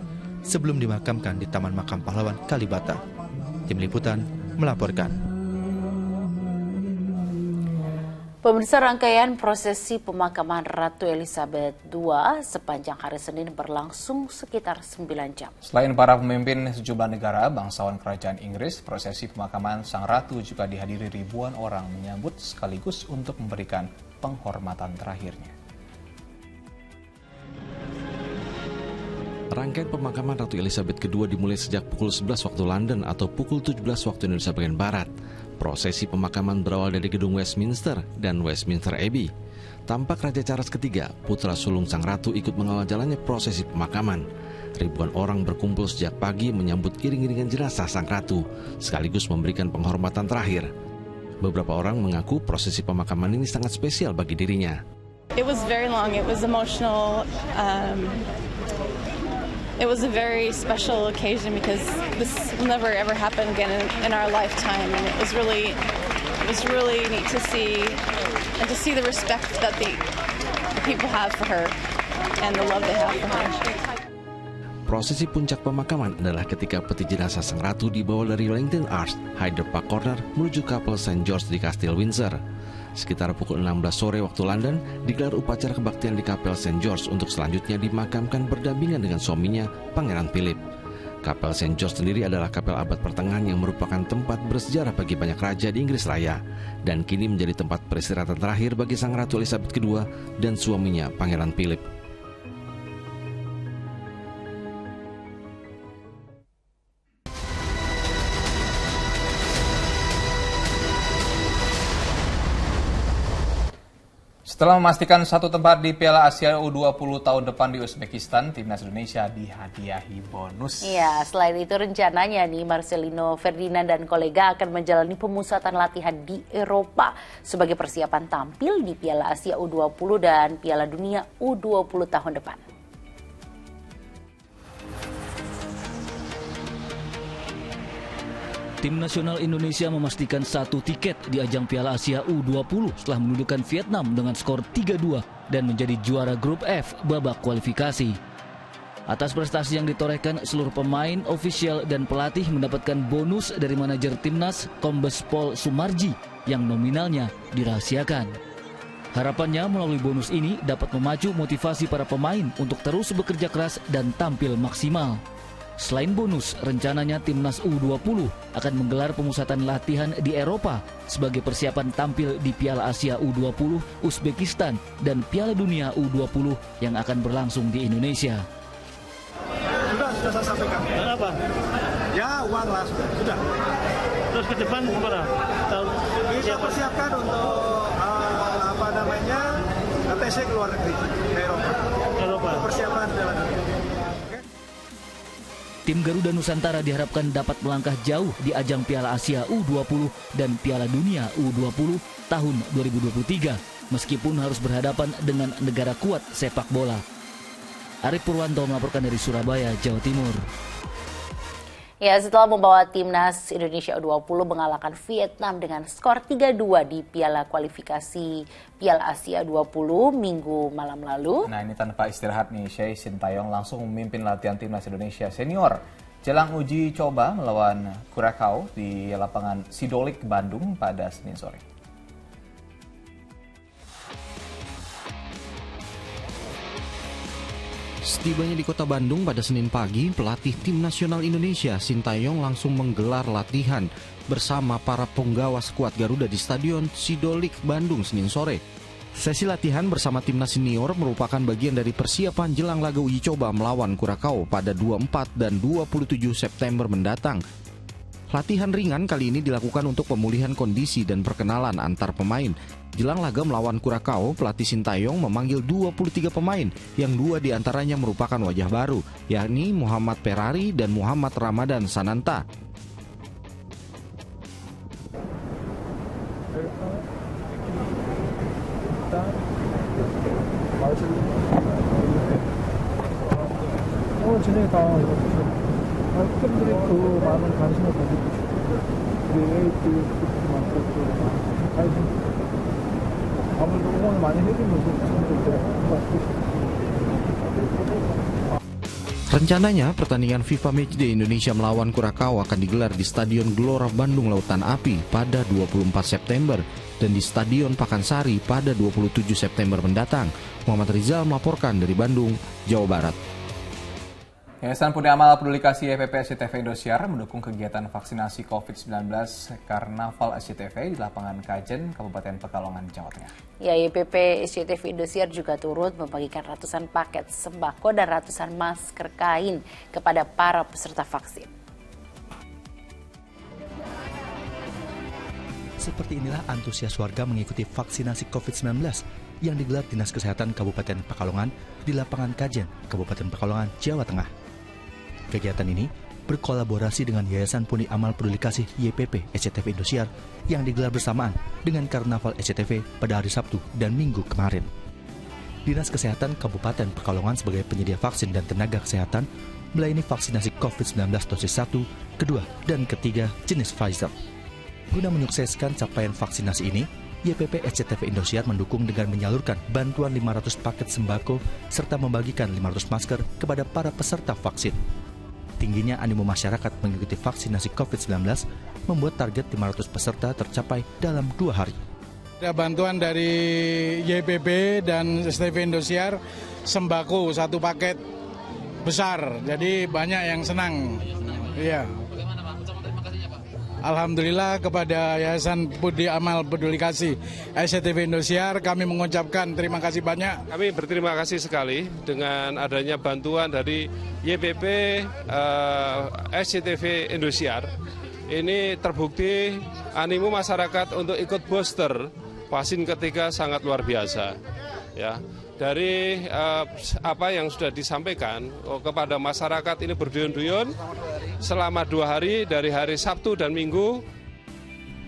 sebelum dimakamkan di Taman Makam Pahlawan Kalibata. Tim Liputan melaporkan. Pemirsa, rangkaian prosesi pemakaman Ratu Elizabeth II sepanjang hari Senin berlangsung sekitar 9 jam. Selain para pemimpin sejumlah negara bangsawan kerajaan Inggris, prosesi pemakaman Sang Ratu juga dihadiri ribuan orang menyambut sekaligus untuk memberikan penghormatan terakhirnya. Rangkaian pemakaman Ratu Elizabeth II dimulai sejak pukul 11 waktu London atau pukul 17 waktu Indonesia bagian Barat. Prosesi pemakaman berawal dari gedung Westminster dan Westminster Abbey. Tampak Raja Charles III, putra sulung Sang Ratu, ikut mengawal jalannya prosesi pemakaman. Ribuan orang berkumpul sejak pagi menyambut iring-iringan jenazah Sang Ratu, sekaligus memberikan penghormatan terakhir. Beberapa orang mengaku prosesi pemakaman ini sangat spesial bagi dirinya. It was very long, it was emotional. It was a very special occasion because this will never ever happen again in our lifetime, and it was really neat to see and to see the respect that the people have for her and the love they have for her. Prosesi puncak pemakaman adalah ketika peti jenazah Sang Ratu dibawa dari Wellington Arch, Hyde Park Corner menuju kapel St. George di Kastil Windsor. Sekitar pukul 16 sore waktu London, digelar upacara kebaktian di kapel St. George untuk selanjutnya dimakamkan berdampingan dengan suaminya, Pangeran Philip. Kapel St. George sendiri adalah kapel abad pertengahan yang merupakan tempat bersejarah bagi banyak raja di Inggris Raya, dan kini menjadi tempat peristirahatan terakhir bagi Sang Ratu Elizabeth II dan suaminya, Pangeran Philip. Setelah memastikan satu tempat di Piala Asia U20 tahun depan di Uzbekistan, timnas Indonesia dihadiahi bonus. Iya, selain itu rencananya nih Marcelino Ferdinand dan kolega akan menjalani pemusatan latihan di Eropa sebagai persiapan tampil di Piala Asia U20 dan Piala Dunia U20 tahun depan. Tim nasional Indonesia memastikan satu tiket di ajang Piala Asia U20 setelah menundukkan Vietnam dengan skor 3-2 dan menjadi juara grup F babak kualifikasi. Atas prestasi yang ditorehkan, seluruh pemain, ofisial, dan pelatih mendapatkan bonus dari manajer timnas Kombes Pol Sumarji yang nominalnya dirahasiakan. Harapannya melalui bonus ini dapat memacu motivasi para pemain untuk terus bekerja keras dan tampil maksimal. Selain bonus, rencananya timnas U20 akan menggelar pemusatan latihan di Eropa sebagai persiapan tampil di Piala Asia U20 Uzbekistan dan Piala Dunia U20 yang akan berlangsung di Indonesia. Sudah saya sampaikan. Kenapa? Ya uang lah, sudah. Terus ke depan gimana? Kita persiapkan untuk TC ke luar negeri, ke Eropa. Persiapan Piala Dunia. Tim Garuda Nusantara diharapkan dapat melangkah jauh di ajang Piala Asia U20 dan Piala Dunia U20 tahun 2023, meskipun harus berhadapan dengan negara kuat sepak bola. Arif Purwanto melaporkan dari Surabaya, Jawa Timur. Ya, setelah membawa timnas Indonesia U20 mengalahkan Vietnam dengan skor 3-2 di Piala Kualifikasi Piala Asia 20 Minggu malam lalu. Nah, ini tanpa istirahat nih, Sheikh Sintayong langsung memimpin latihan timnas Indonesia senior jelang uji coba melawan Curaçao di lapangan Sidolik, Bandung pada Senin sore. Setibanya di kota Bandung pada Senin pagi, pelatih tim nasional Indonesia Sintayong langsung menggelar latihan bersama para penggawa skuad Garuda di Stadion Sidolik, Bandung Senin sore. Sesi latihan bersama timnas senior merupakan bagian dari persiapan jelang laga uji coba melawan Curaçao pada 24 dan 27 September mendatang. Latihan ringan kali ini dilakukan untuk pemulihan kondisi dan perkenalan antar pemain. Jelang laga melawan Curaçao, pelatih Sintayong memanggil 23 pemain, yang 2 diantaranya merupakan wajah baru, yakni Muhammad Perari dan Muhammad Ramadan Sananta. 팬들이 더 많은 관심을 가지고 우리 AT 아무래도 응원을 많이 해주면서 Rencananya, pertandingan FIFA Matchday Indonesia melawan Curaçao akan digelar di Stadion Gelora Bandung Lautan Api pada 24 September dan di Stadion Pakansari pada 27 September mendatang. Muhammad Rizal melaporkan dari Bandung, Jawa Barat. Yayasan Pundi Amal Peduli Kasih YPP SCTV Indosiar mendukung kegiatan vaksinasi COVID-19 Karnaval SCTV di lapangan Kajen, Kabupaten Pekalongan, Jawa Tengah. Ya, YPP SCTV Indosiar juga turut membagikan ratusan paket sembako dan ratusan masker kain kepada para peserta vaksin. Seperti inilah antusias warga mengikuti vaksinasi COVID-19 yang digelar Dinas Kesehatan Kabupaten Pekalongan di lapangan Kajen, Kabupaten Pekalongan, Jawa Tengah. Kegiatan ini berkolaborasi dengan Yayasan Pundi Amal Peduli Kasih YPP SCTV Indosiar yang digelar bersamaan dengan Karnaval SCTV pada hari Sabtu dan Minggu kemarin. Dinas Kesehatan Kabupaten Pekalongan sebagai penyedia vaksin dan tenaga kesehatan melayani vaksinasi COVID-19 dosis 1, kedua, dan ketiga jenis Pfizer. Guna menyukseskan capaian vaksinasi ini, YPP SCTV Indosiar mendukung dengan menyalurkan bantuan 500 paket sembako serta membagikan 500 masker kepada para peserta vaksin. Tingginya animo masyarakat mengikuti vaksinasi COVID-19 membuat target 500 peserta tercapai dalam 2 hari. Ada bantuan dari YPP dan SCTV Indosiar, sembako 1 paket besar, jadi banyak yang senang. Iya. Alhamdulillah kepada Yayasan Pundi Amal Peduli Kasih SCTV Indosiar kami mengucapkan terima kasih banyak. Kami berterima kasih sekali dengan adanya bantuan dari YPP SCTV Indosiar. Ini terbukti animo masyarakat untuk ikut booster vaksin ketiga sangat luar biasa. Ya. Dari apa yang sudah disampaikan kepada masyarakat ini berduyun-duyun selama 2 hari dari hari Sabtu dan Minggu.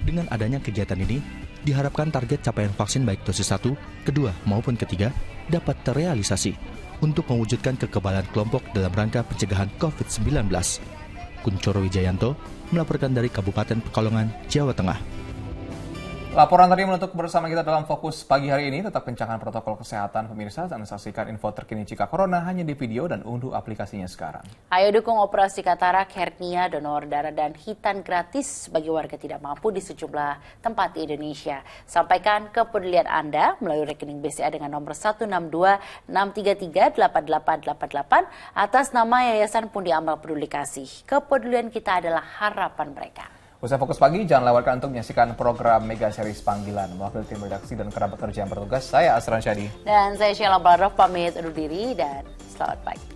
Dengan adanya kegiatan ini, diharapkan target capaian vaksin baik dosis 1, kedua maupun ketiga dapat terrealisasi untuk mewujudkan kekebalan kelompok dalam rangka pencegahan COVID-19. Kuncoro Wijayanto melaporkan dari Kabupaten Pekalongan, Jawa Tengah. Laporan tadi menutup bersama kita dalam Fokus Pagi hari ini. Tetap kencangkan protokol kesehatan pemirsa dan saksikan info terkini jika corona hanya di video dan unduh aplikasinya sekarang. Ayo dukung operasi katarak, hernia, donor darah, dan hitan gratis bagi warga tidak mampu di sejumlah tempat di Indonesia. Sampaikan kepedulian Anda melalui rekening BCA dengan nomor 162-633-8888 atas nama Yayasan Pundi Amal Peduli Kasih. Kepedulian kita adalah harapan mereka. Usai Fokus Pagi, jangan lewatkan untuk menyaksikan program Mega Series Panggilan. Mewakili tim redaksi dan kerabat kerja yang bertugas, saya Asran Syadi. Dan saya Sheila Baladov pamit undur diri dan selamat pagi.